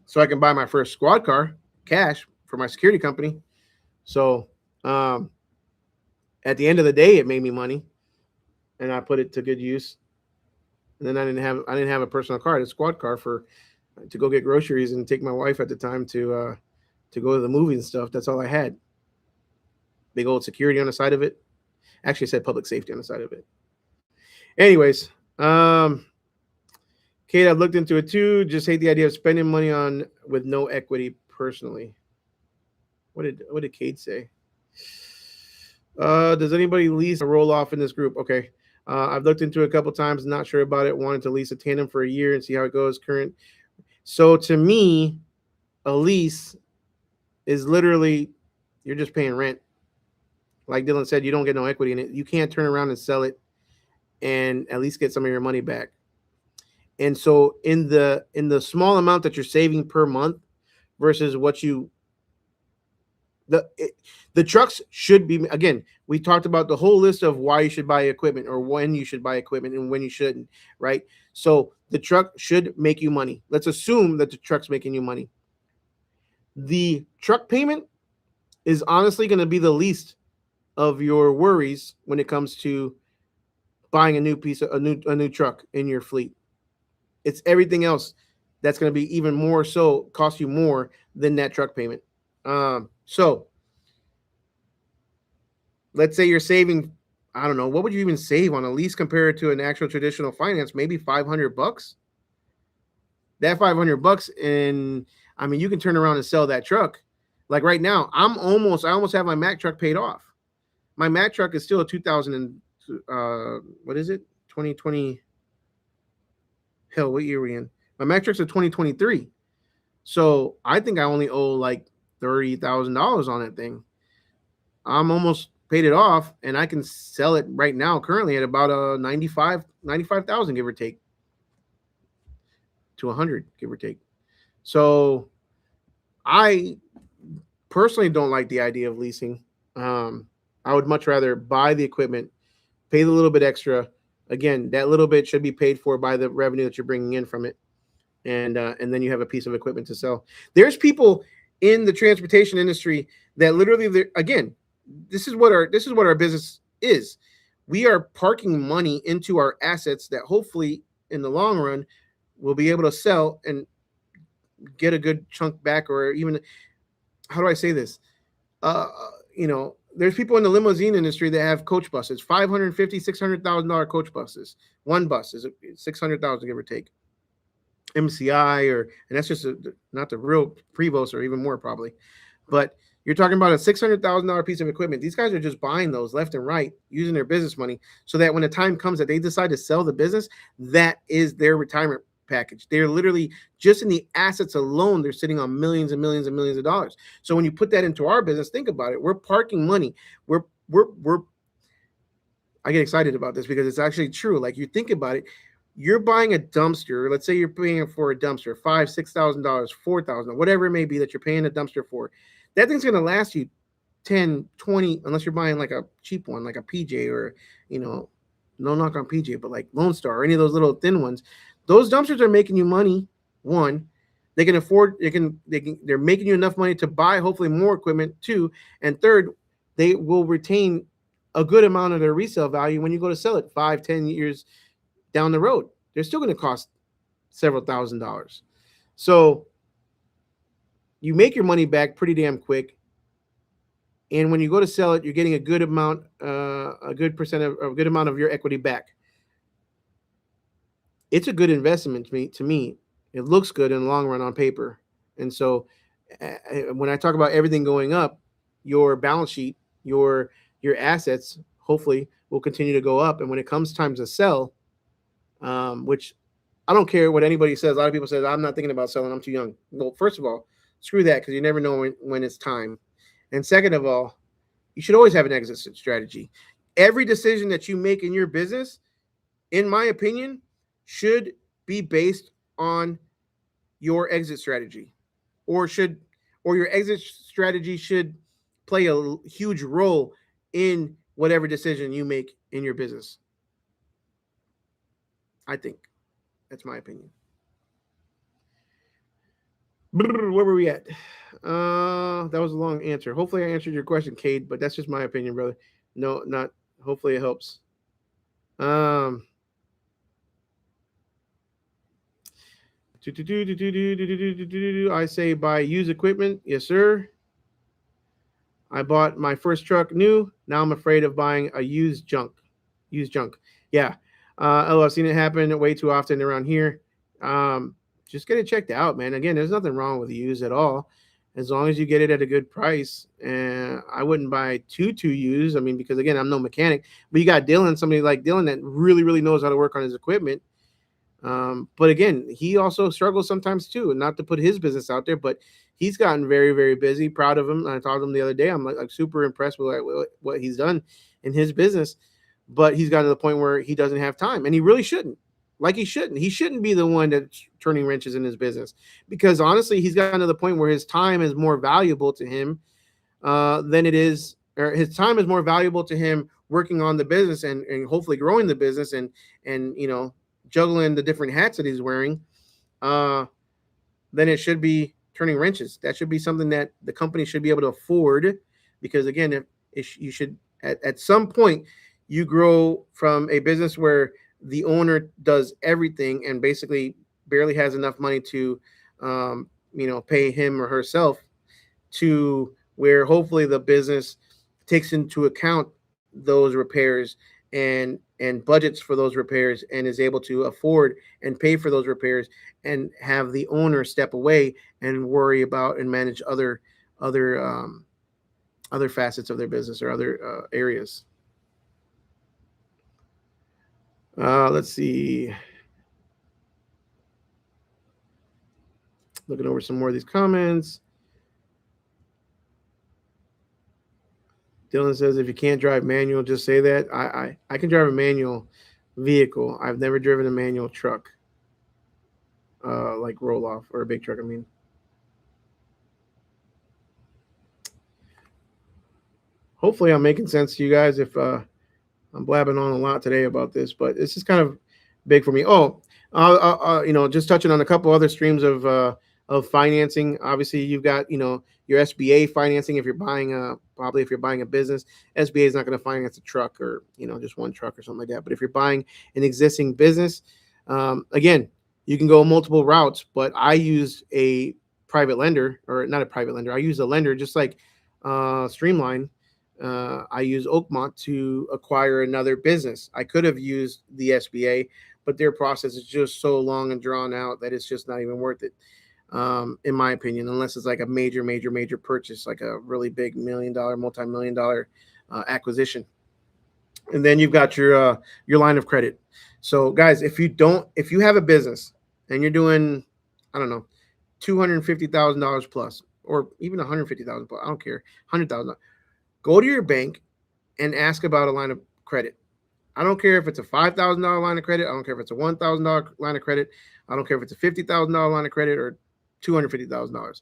so I can buy my first squad car cash for my security company. So at the end of the day, it made me money, and I put it to good use. And then I didn't have a personal car, I had a squad car to go get groceries and take my wife at the time to go to the movies and stuff. That's all I had. Big old security on the side of it. Actually, it said public safety on the side of it. Anyways, Kate, I've looked into it too. Just hate the idea of spending money with no equity personally. What did Kate say? Does anybody lease a roll off in this group? Okay. I've looked into it a couple times, not sure about it. Wanted to lease a tandem for a year and see how it goes. So to me, a lease is literally you're just paying rent. Like Dylan said, you don't get no equity in it. You can't turn around and sell it and at least get some of your money back. And so in the small amount that you're saving per month versus what the trucks should be, again, we talked about the whole list of why you should buy equipment or when you should buy equipment and when you shouldn't, right? So the truck should make you money. Let's assume that the truck's making you money. The truck payment is honestly going to be the least of your worries when it comes to buying a new truck in your fleet. It's everything else that's going to be even more so cost you more than that truck payment. So let's say you're saving, I don't know, what would you even save on a lease compared to an actual traditional finance? Maybe $500. That $500, and I mean, you can turn around and sell that truck. Like right now, I almost have my Mack truck paid off. My Mack truck is still a 2000 and what is it? 2020. Hell, what year are we in? My metrics are 2023. So I think I only owe like $30,000 on that thing. I'm almost paid it off, and I can sell it right now currently at about 95,000, give or take, to 100, give or take. So I personally don't like the idea of leasing. Um, I would much rather buy the equipment, pay the little bit extra. Again, that little bit should be paid for by the revenue that you're bringing in from it, and then you have a piece of equipment to sell. There's people in the transportation industry that literally, again, this is what our business is. We are parking money into our assets that hopefully in the long run we'll be able to sell and get a good chunk back, or even, how do I say this? Uh, there's people in the limousine industry that have coach buses, $550,000-$600,000 coach buses. One bus is 600,000, give or take. MCI, and that's just not the real Prevost, or even more probably. But you're talking about a $600,000 piece of equipment. These guys are just buying those left and right, using their business money, so that when the time comes that they decide to sell the business, that is their retirement package. They're literally, just in the assets alone, they're sitting on millions and millions and millions of dollars. So when you put that into our business, think about it. We're parking money. We're I get excited about this because it's actually true. Like, you think about it, you're buying a dumpster. Let's say you're paying for a dumpster, $5,000, $6,000, $4,000, whatever it may be that you're paying a dumpster for. That thing's gonna last you 10, 20, unless you're buying like a cheap one, like a PJ, or, no knock on PJ, but like Lone Star or any of those little thin ones. Those dumpsters are making you money. One, they can afford. They're making you enough money to buy hopefully more equipment. Two, and third, they will retain a good amount of their resale value when you go to sell it 5, 10 years down the road. They're still going to cost several $1,000s. So you make your money back pretty damn quick. And when you go to sell it, you're getting a good amount, a good amount of your equity back. It's a good investment to me. It looks good in the long run on paper. And so when I talk about everything going up, your balance sheet, your assets, hopefully will continue to go up. And when it comes time to sell, which I don't care what anybody says. A lot of people say, I'm not thinking about selling, I'm too young. Well, first of all, screw that, because you never know when it's time. And second of all, you should always have an exit strategy. Every decision that you make in your business, in my opinion, should be based on your exit strategy, or your exit strategy should play a huge role in whatever decision you make in your business. I think that's my opinion. Where were we at? That was a long answer. Hopefully I answered your question, Cade, but that's just my opinion, brother. No, not hopefully it helps. I say buy used equipment. Yes, sir. I bought my first truck new. Now I'm afraid of buying a used junk. Yeah. I've seen it happen way too often around here. Just get it checked out, man. Again, there's nothing wrong with used at all, as long as you get it at a good price. And I wouldn't buy too used. I mean, because again, I'm no mechanic, but you got Dylan, somebody like Dylan that really, really knows how to work on his equipment. But again, he also struggles sometimes too, and not to put his business out there, but he's gotten very, very busy. Proud of him. I talked to him the other day. I'm like super impressed with what he's done in his business, but he's gotten to the point where he doesn't have time, and he really shouldn't. Like, he shouldn't be the one that's turning wrenches in his business, because honestly, he's gotten to the point where his time is more valuable to him than it is, or his time is more valuable to him working on the business and hopefully growing the business and juggling the different hats that he's wearing, then it should be turning wrenches. That should be something that the company should be able to afford, because again, you should at some point you grow from a business where the owner does everything and basically barely has enough money to pay him or herself, to where hopefully the business takes into account those repairs and budgets for those repairs, and is able to afford and pay for those repairs, and have the owner step away and worry about and manage other facets of their business or other areas. Let's see. Looking over some more of these comments. Dylan says, if you can't drive manual, just say that. I can drive a manual vehicle. I've never driven a manual truck, like roll off or a big truck. I mean, hopefully, I'm making sense to you guys. If I'm blabbing on a lot today about this, but this is kind of big for me. Oh, just touching on a couple other streams of financing. Obviously, you've got your SBA financing if you're buying probably if you're buying a business. SBA is not going to finance a truck or just one truck or something like that. But if you're buying an existing business, again, you can go multiple routes. But I use a private lender, or not a private lender. I use a lender just like Streamline. I use Oakmont to acquire another business. I could have used the SBA, but their process is just so long and drawn out that it's just not even worth it, in my opinion, unless it's like a major purchase, like a really big $1 million, multi-million-dollar acquisition. And then you've got your line of credit. So, guys, if you have a business and you're doing, I don't know, $250,000 plus, or even 150,000 plus, I don't care, 100,000. Go to your bank and ask about a line of credit. I don't care if it's a $5,000 line of credit. I don't care if it's a $1,000 line of credit. I don't care if it's a $50,000 line of credit or $250,000.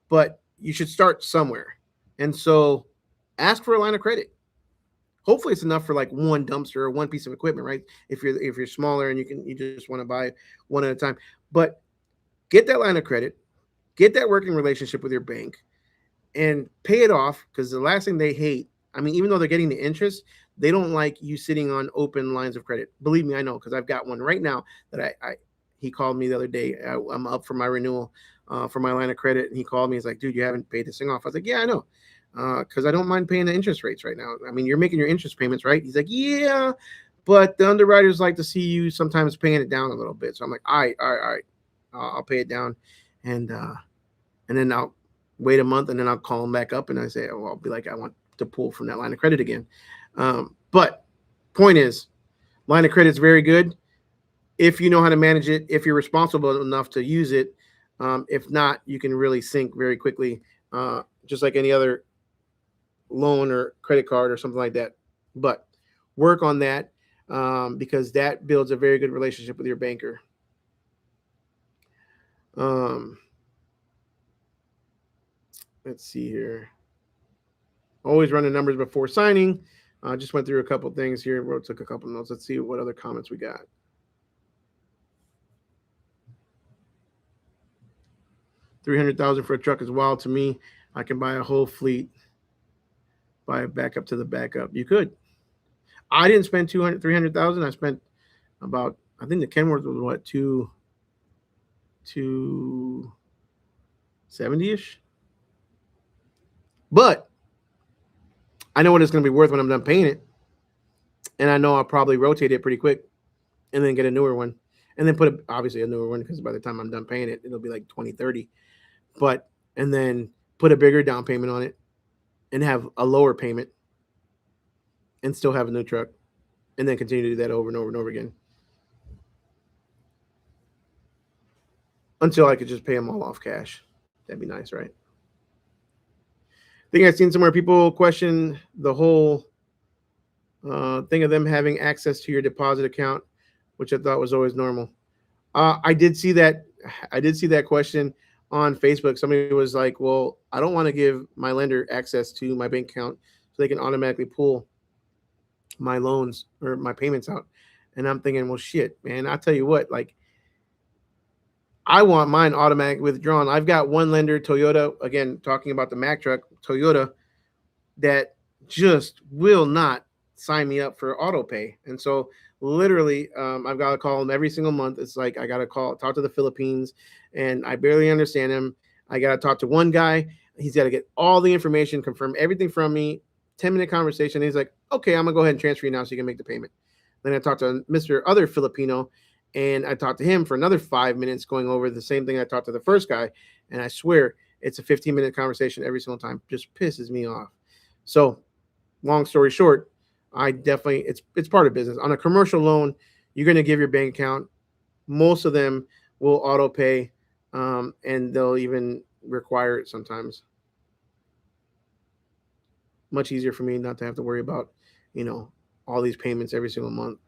But you should start somewhere. And so ask for a line of credit. Hopefully it's enough for like one dumpster or one piece of equipment, right? If you're smaller and you just want to buy one at a time. But get that line of credit, get that working relationship with your bank, and pay it off, because the last thing they hate, I mean, even though they're getting the interest, they don't like you sitting on open lines of credit. Believe me, I know, because I've got one right now that he called me the other day. I'm up for my renewal for my line of credit, and he called me. He's like, dude, you haven't paid this thing off. I was like, yeah, I know, because I don't mind paying the interest rates right now. I mean, you're making your interest payments, right? He's like, yeah, but the underwriters like to see you sometimes paying it down a little bit. So I'm like, all right, I'll pay it down, and then I'll wait a month, and then I'll call them back up, and I say, oh, I'll be like, I want to pull from that line of credit again. But point is, line of credit is very good if you know how to manage it, if you're responsible enough to use it. If not, you can really sink very quickly, just like any other loan or credit card or something like that. But work on that, because that builds a very good relationship with your banker. Let's see here. Always run the numbers before signing. Just went through a couple things here. Took a couple notes. Let's see what other comments we got. $300,000 for a truck is wild to me. I can buy a whole fleet, buy it back up to the backup. You could. I didn't spend 300,000. I spent about, I think the Kenworth was what, 270-ish. But I know what it's going to be worth when I'm done paying it, and I know I'll probably rotate it pretty quick, and then get a newer one, and then put obviously a newer one, because by the time I'm done paying it, it'll be like 2030. But and then put a bigger down payment on it, and have a lower payment, and still have a new truck, and then continue to do that over and over and over again until I could just pay them all off cash. That'd be nice, right? I think I've seen somewhere people question the whole thing of them having access to your deposit account, which I thought was always normal. I did see that. I did see that question on Facebook. Somebody was like, well, I don't want to give my lender access to my bank account so they can automatically pull my loans or my payments out. And I'm thinking, well, shit, man, I'll tell you what, like, I want mine automatic withdrawn. I've got one lender, Toyota, again, talking about the Mack truck, Toyota, that just will not sign me up for auto pay. And so literally, I've got to call them every single month. It's like I got to talk to the Philippines, and I barely understand him. I got to talk to one guy. He's got to get all the information, confirm everything from me. 10-minute conversation. He's like, okay, I'm going to go ahead and transfer you now so you can make the payment. Then I talked to Mr. Other Filipino, and I talked to him for another 5 minutes, going over the same thing I talked to the first guy. And I swear it's a 15-minute conversation every single time. Just pisses me off. So long story short, I definitely, it's part of business. On a commercial loan, you're going to give your bank account. Most of them will auto pay, and they'll even require it sometimes. Much easier for me not to have to worry about, you know, all these payments every single month.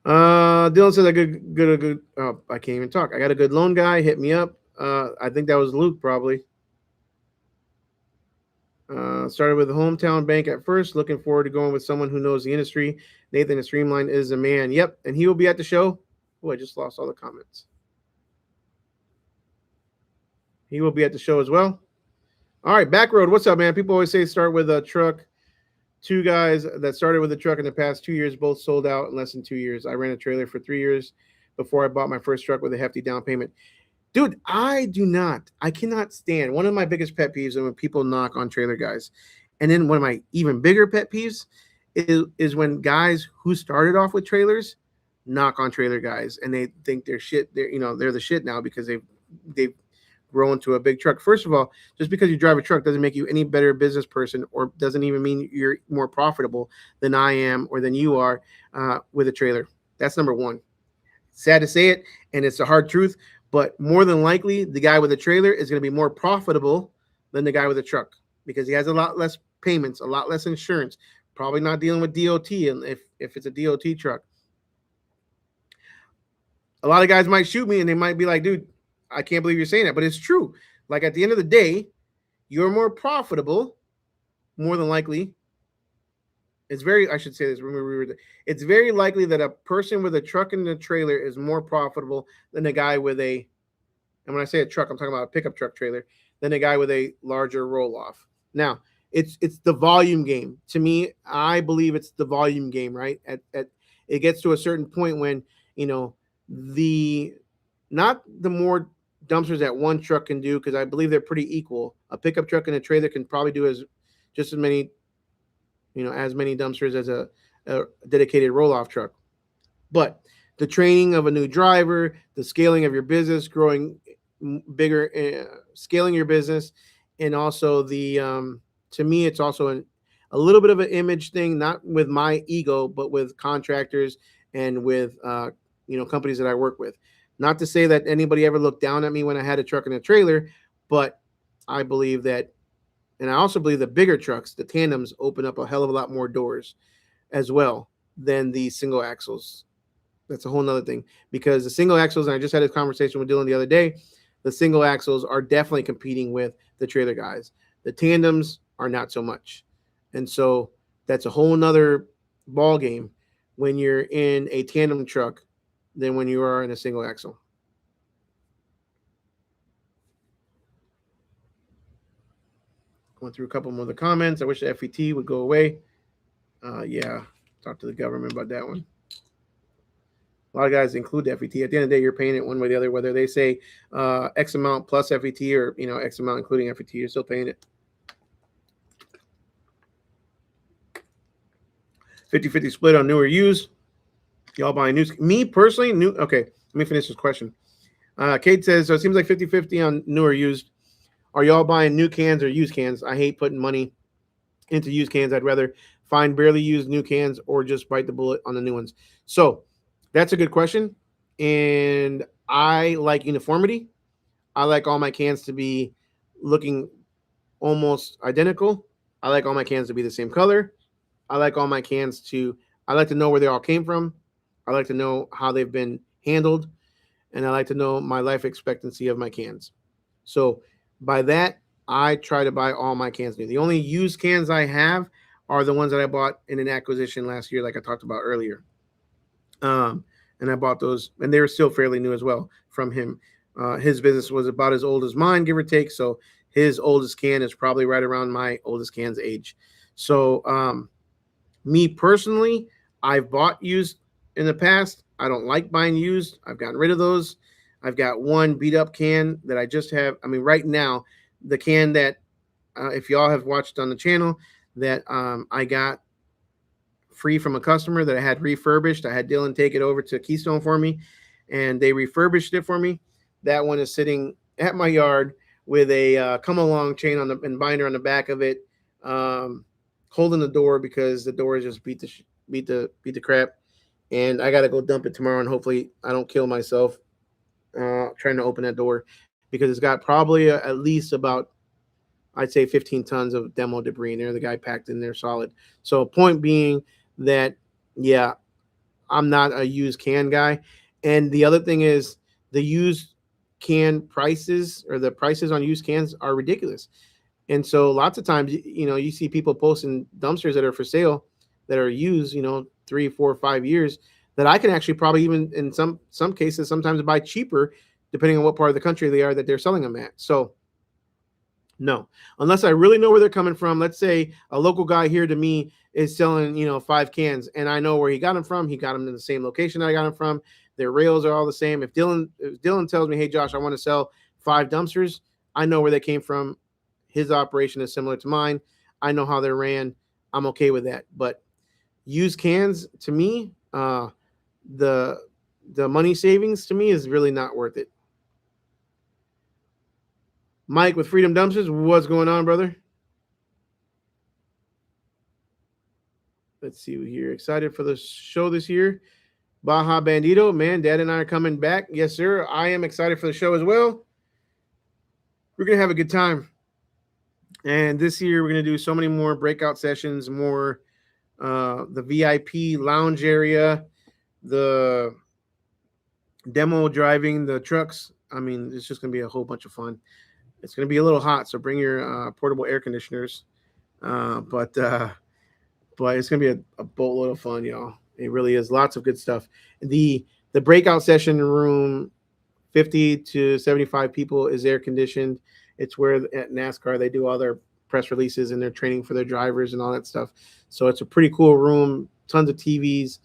Dylan says I good. Oh, I can't even talk. I got a good loan guy. Hit me up. I think that was Luke probably. Started with the hometown bank at first. Looking forward to going with someone who knows the industry. Nathan at Streamline is a man. Yep, and he will be at the show. Oh, I just lost all the comments. He will be at the show as well. All right, Backroad, what's up, man? People always say start with a truck. Two guys that started with a truck in the past 2 years both sold out in less than 2 years. I ran a trailer for 3 years before I bought my first truck with a hefty down payment. Dude, I cannot stand, one of my biggest pet peeves is when people knock on trailer guys. And then one of my even bigger pet peeves is when guys who started off with trailers knock on trailer guys and they think they're shit. They're the shit now because they've grown to a big truck. First of all, just because you drive a truck doesn't make you any better business person, or doesn't even mean you're more profitable than I am or than you are with a trailer. That's number one. Sad to say it, and it's a hard truth, but more than likely, the guy with a trailer is going to be more profitable than the guy with a truck because he has a lot less payments, a lot less insurance, probably not dealing with DOT, and if it's a DOT truck. A lot of guys might shoot me and they might be like, dude, I can't believe you're saying that, but it's true. Like at the end of the day, you're more profitable, more than likely. I should say this. It's very likely that a person with a truck and a trailer is more profitable than a guy with and when I say a truck, I'm talking about a pickup truck trailer, than a guy with a larger roll off. Now, it's the volume game. To me, I believe it's the volume game, right? It gets to a certain point when, the not the more dumpsters that one truck can do, because I believe they're pretty equal. A pickup truck and a trailer can probably do just as many, as many dumpsters as a dedicated roll-off truck. But the training of a new driver, the scaling of your business, growing bigger, scaling your business, and also to me, it's also a little bit of an image thing, not with my ego, but with contractors and with companies that I work with. Not to say that anybody ever looked down at me when I had a truck and a trailer, but I believe that, and I also believe the bigger trucks, the tandems, open up a hell of a lot more doors as well than the single axles. That's a whole nother thing, because the single axles, and I just had a conversation with Dylan the other day, the single axles are definitely competing with the trailer guys. The tandems are not so much. And so that's a whole nother ball game when you're in a tandem truck than when you are in a single axle. Going through a couple more of the comments. I wish the FET would go away. Yeah, talk to the government about that one. A lot of guys include the FET. At the end of the day, you're paying it one way or the other, whether they say X amount plus FET or X amount including FET, you're still paying it. 50-50 split on new or used. Y'all buying new? Me personally, new. Okay, let me finish this question. Kate says, so it seems like 50-50 on new or used. Are y'all buying new cans or used cans? I hate putting money into used cans. I'd rather find barely used new cans or just bite the bullet on the new ones. So that's a good question. And I like uniformity. I like all my cans to be looking almost identical. I like all my cans to be the same color. I like all my cans I like to know where they all came from. I like to know how they've been handled. And I like to know my life expectancy of my cans. So by that, I try to buy all my cans new. The only used cans I have are the ones that I bought in an acquisition last year, like I talked about earlier. And I bought those, and they were still fairly new as well from him. His business was about as old as mine, give or take. So his oldest can is probably right around my oldest can's age. So me personally, I've bought used in the past. I don't like buying used. I've gotten rid of those. I've got one beat up can that I just have. I mean, right now, the can that, if y'all have watched on the channel, that I got free from a customer that I had refurbished. I had Dylan take it over to Keystone for me, and they refurbished it for me. That one is sitting at my yard with a come along chain and binder on the back of it, holding the door because the door is just beat the crap. and I gotta go dump it tomorrow, and hopefully I don't kill myself trying to open that door because it's got probably at least about, I'd say, 15 tons of demo debris in there. The guy packed in there solid. So point being that, yeah, I'm not a used can guy. And the other thing is the used can prices, or the prices on used cans, are ridiculous. And so lots of times, you see people posting dumpsters that are for sale that are used, 3, 4, 5 years, that I can actually probably, even in some cases, sometimes buy cheaper depending on what part of the country they are that they're selling them at. So no, unless I really know where they're coming from. Let's say a local guy here to me is selling, 5 cans, and I know where he got them from. He got them in the same location that I got them from. Their rails are all the same. If Dylan tells me, "Hey, Josh, I want to sell 5 dumpsters," I know where they came from. His operation is similar to mine. I know how they're ran. I'm okay with that. But used cans, to me, the the money savings to me is really not worth it. Mike with Freedom Dumpsters, what's going on, brother? Let's see here. Excited for the show this year. Baja Bandito, man, Dad and I are coming back. Yes, sir. I am excited for the show as well. We're going to have a good time. And this year, we're going to do so many more breakout sessions, more the VIP lounge area, the demo driving the trucks. I mean, it's just going to be a whole bunch of fun. It's going to be a little hot, so bring your portable air conditioners. But it's gonna be a boatload of fun, y'all. It really is. Lots of good stuff. The breakout session room, 50 to 75 people, is air conditioned. It's where at NASCAR they do all their press releases and their training for their drivers and all that stuff. So it's a pretty cool room. Tons of TVs.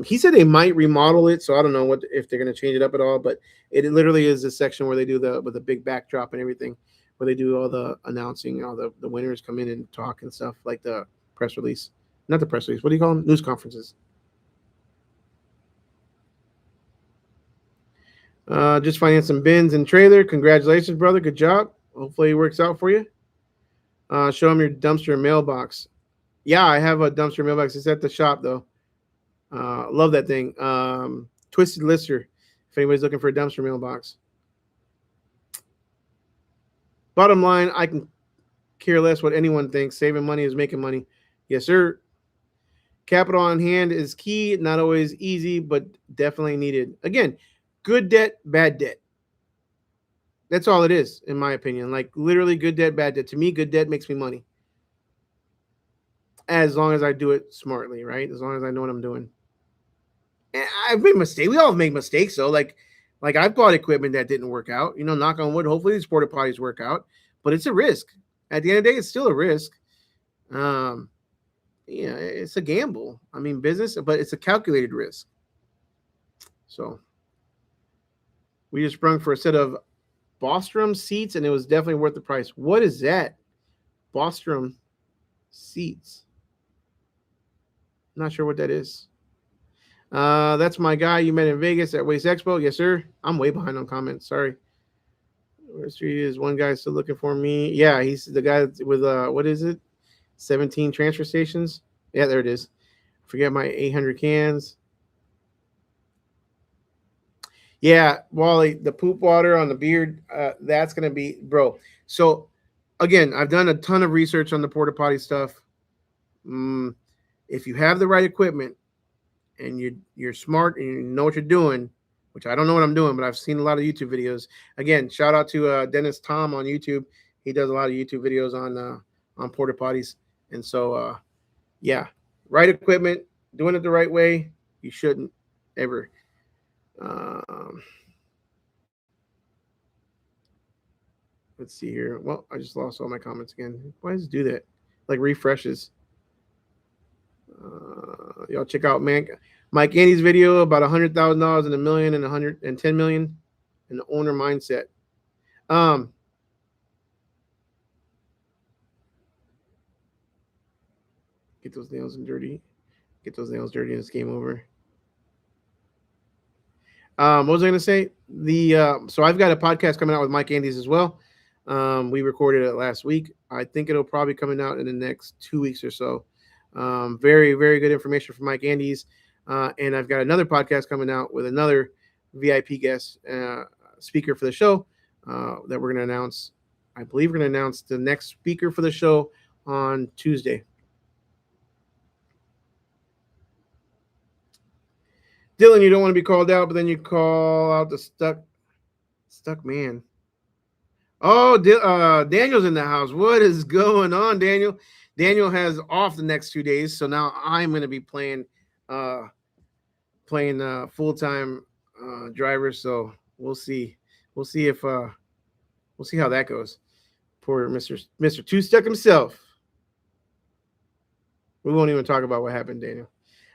He said they might remodel it, so I don't know if they're going to change it up at all. But it literally is a section where they do with a big backdrop and everything, where they do all the announcing, all the winners come in and talk and stuff, like the press release, not the press release. What do you call them? News conferences. Just financed some bins and trailer. Congratulations, brother. Good job. Hopefully it works out for you. Show them your dumpster mailbox. Yeah, I have a dumpster mailbox. It's at the shop though. Love that thing. Twisted Lister. If anybody's looking for a dumpster mailbox. Bottom line, I can care less what anyone thinks. Saving money is making money. Yes, sir. Capital on hand is key. Not always easy, but definitely needed. Again, good debt, bad debt. That's all it is, in my opinion. Like literally, good debt, bad debt. To me, good debt makes me money. As long as I do it smartly, right? As long as I know what I'm doing. And I've made mistakes. We all have made mistakes, though. Like I've bought equipment that didn't work out. Knock on wood. Hopefully these porta potties work out. But it's a risk. At the end of the day, it's still a risk. It's a gamble. I mean, business, but it's a calculated risk. So we just sprung for a set of Bostrom seats, and it was definitely worth the price. What is that? Bostrom seats. Not sure what that is. That's my guy you met in Vegas at Waste Expo. Yes, sir. I'm way behind on comments. Sorry. Where street is one guy still looking for me? Yeah, he's the guy with what is it? 17 transfer stations. Yeah, there it is. Forget my 800 cans. Yeah, Wally, the poop water on the beard, that's gonna be, bro. So again, I've done a ton of research on the porta potty stuff. If you have the right equipment and you're smart and you know what you're doing, which I don't know what I'm doing, but I've seen a lot of YouTube videos. Again, shout out to Dennis Tom on YouTube. He does a lot of YouTube videos on porta potties, and so yeah, right equipment, doing it the right way, you shouldn't ever. Let's see here. Well, I just lost all my comments again. Why does it do that? Like refreshes. Y'all check out Mike Andy's video about $100,000 and a million and 110 million and the owner mindset. Get those nails dirty. Get those nails dirty and it's game over. What was I going to say? So I've got a podcast coming out with Mike Andes as well. We recorded it last week. I think it'll probably coming out in the next 2 weeks or so. Very, very good information from Mike Andes. And I've got another podcast coming out with another VIP guest speaker for the show that we're going to announce. I believe we're going to announce the next speaker for the show on Tuesday. Dylan, you don't want to be called out, but then you call out the stuck man. Oh, Daniel's in the house. What is going on, Daniel? Daniel has off the next 2 days, so now I'm going to be playing full time driver. So we'll see. We'll see if we'll see how that goes. Poor Mister Two Stuck himself. We won't even talk about what happened, Daniel.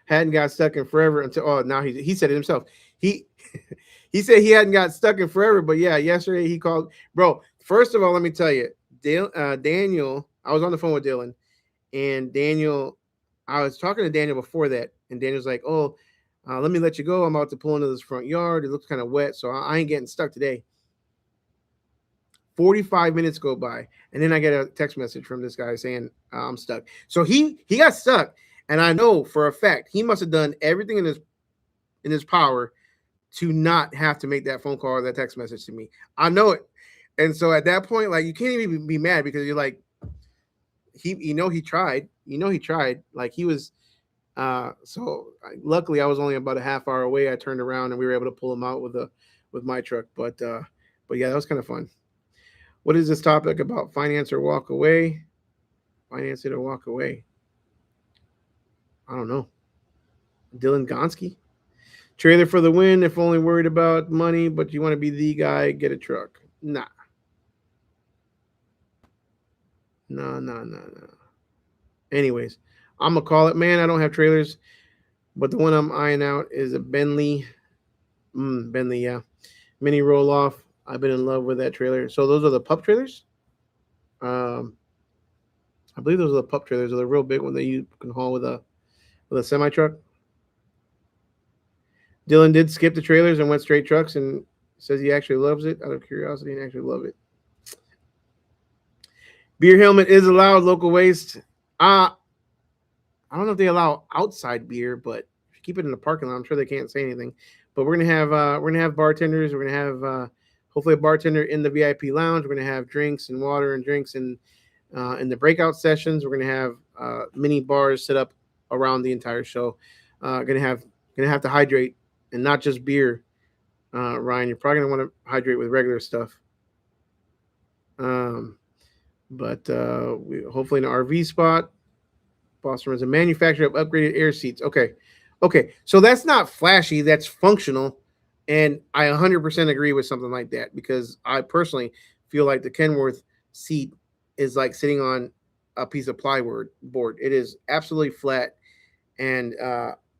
Hadn't got stuck in forever until now he said it himself. He he said he hadn't got stuck in forever, but yeah, yesterday he called. Bro, first of all, let me tell you, Daniel, I was on the phone with Dylan, and Daniel, I was talking to Daniel before that, and Daniel's like, oh, let me let you go. I'm about to pull into this front yard. It looks kind of wet, so I ain't getting stuck today. 45 minutes go by, and then I get a text message from this guy saying I'm stuck. So he got stuck, and I know for a fact he must have done everything in his power to not have to make that phone call or that text message to me. I know it. And so at that point, like, you can't even be mad because you're like, he tried. He tried. Like, he was so luckily I was only about a half hour away. I turned around and we were able to pull him out with my truck. But yeah, that was kind of fun. What is this topic about? Finance or walk away? Finance it or walk away? I don't know. Dylan Gonski? Trailer for the win. If only worried about money, but you want to be the guy, get a truck. Nah. No. Anyways, I'm going to call it. Man, I don't have trailers, but the one I'm eyeing out is a Bentley. Bentley, yeah. Mini roll-off. I've been in love with that trailer. So those are the pup trailers? I believe those are the pup trailers. Are the real big one that you can haul with a semi-truck. Dylan did skip the trailers and went straight trucks and says he actually loves it out of curiosity and actually love it. Beer helmet is allowed. Local waste. I don't know if they allow outside beer, but if you keep it in the parking lot, I'm sure they can't say anything. But we're gonna have bartenders. We're gonna have hopefully a bartender in the VIP lounge. We're gonna have drinks and water and drinks in the breakout sessions. We're gonna have mini bars set up around the entire show. Gonna have to hydrate and not just beer. Ryan, you're probably gonna want to hydrate with regular stuff. But we hopefully in an RV spot. Boston is a manufacturer of upgraded air seats. Okay. So that's not flashy. That's functional. And I 100% agree with something like that because I personally feel like the Kenworth seat is like sitting on a piece of plywood board. It is absolutely flat, and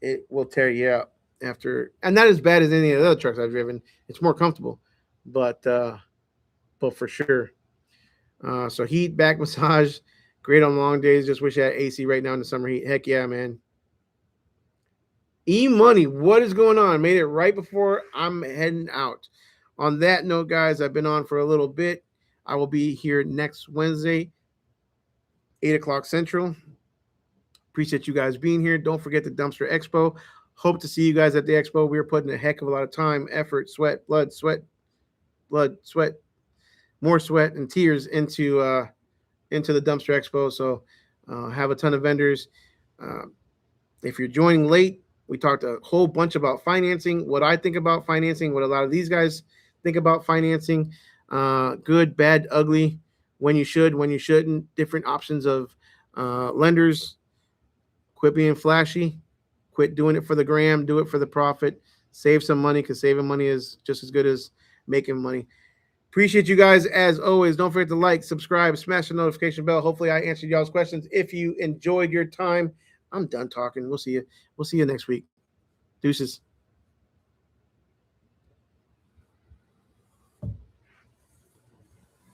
it will tear you up after. And not as bad as any of the other trucks I've driven. It's more comfortable, but for sure. So heat, back massage, great on long days. Just wish I had AC right now in the summer heat. Heck yeah, man. E-Money, what is going on? I made it right before I'm heading out. On that note, guys, I've been on for a little bit. I will be here next Wednesday, 8 o'clock Central. Appreciate you guys being here. Don't forget the Dumpster Expo. Hope to see you guys at the expo. We're putting a heck of a lot of time, effort, sweat, blood, sweat, more sweat and tears into the Dumpster Expo. So have a ton of vendors. If you're joining late, we talked a whole bunch about financing, what I think about financing, what a lot of these guys think about financing, good, bad, ugly, when you should, when you shouldn't, different options of lenders. Quit being flashy. Quit doing it for the gram. Do it for the profit. Save some money because saving money is just as good as making money. Appreciate you guys as always. Don't forget to like, subscribe, smash the notification bell. Hopefully I answered y'all's questions. If you enjoyed your time, I'm done talking. We'll see you. We'll see you next week. Deuces.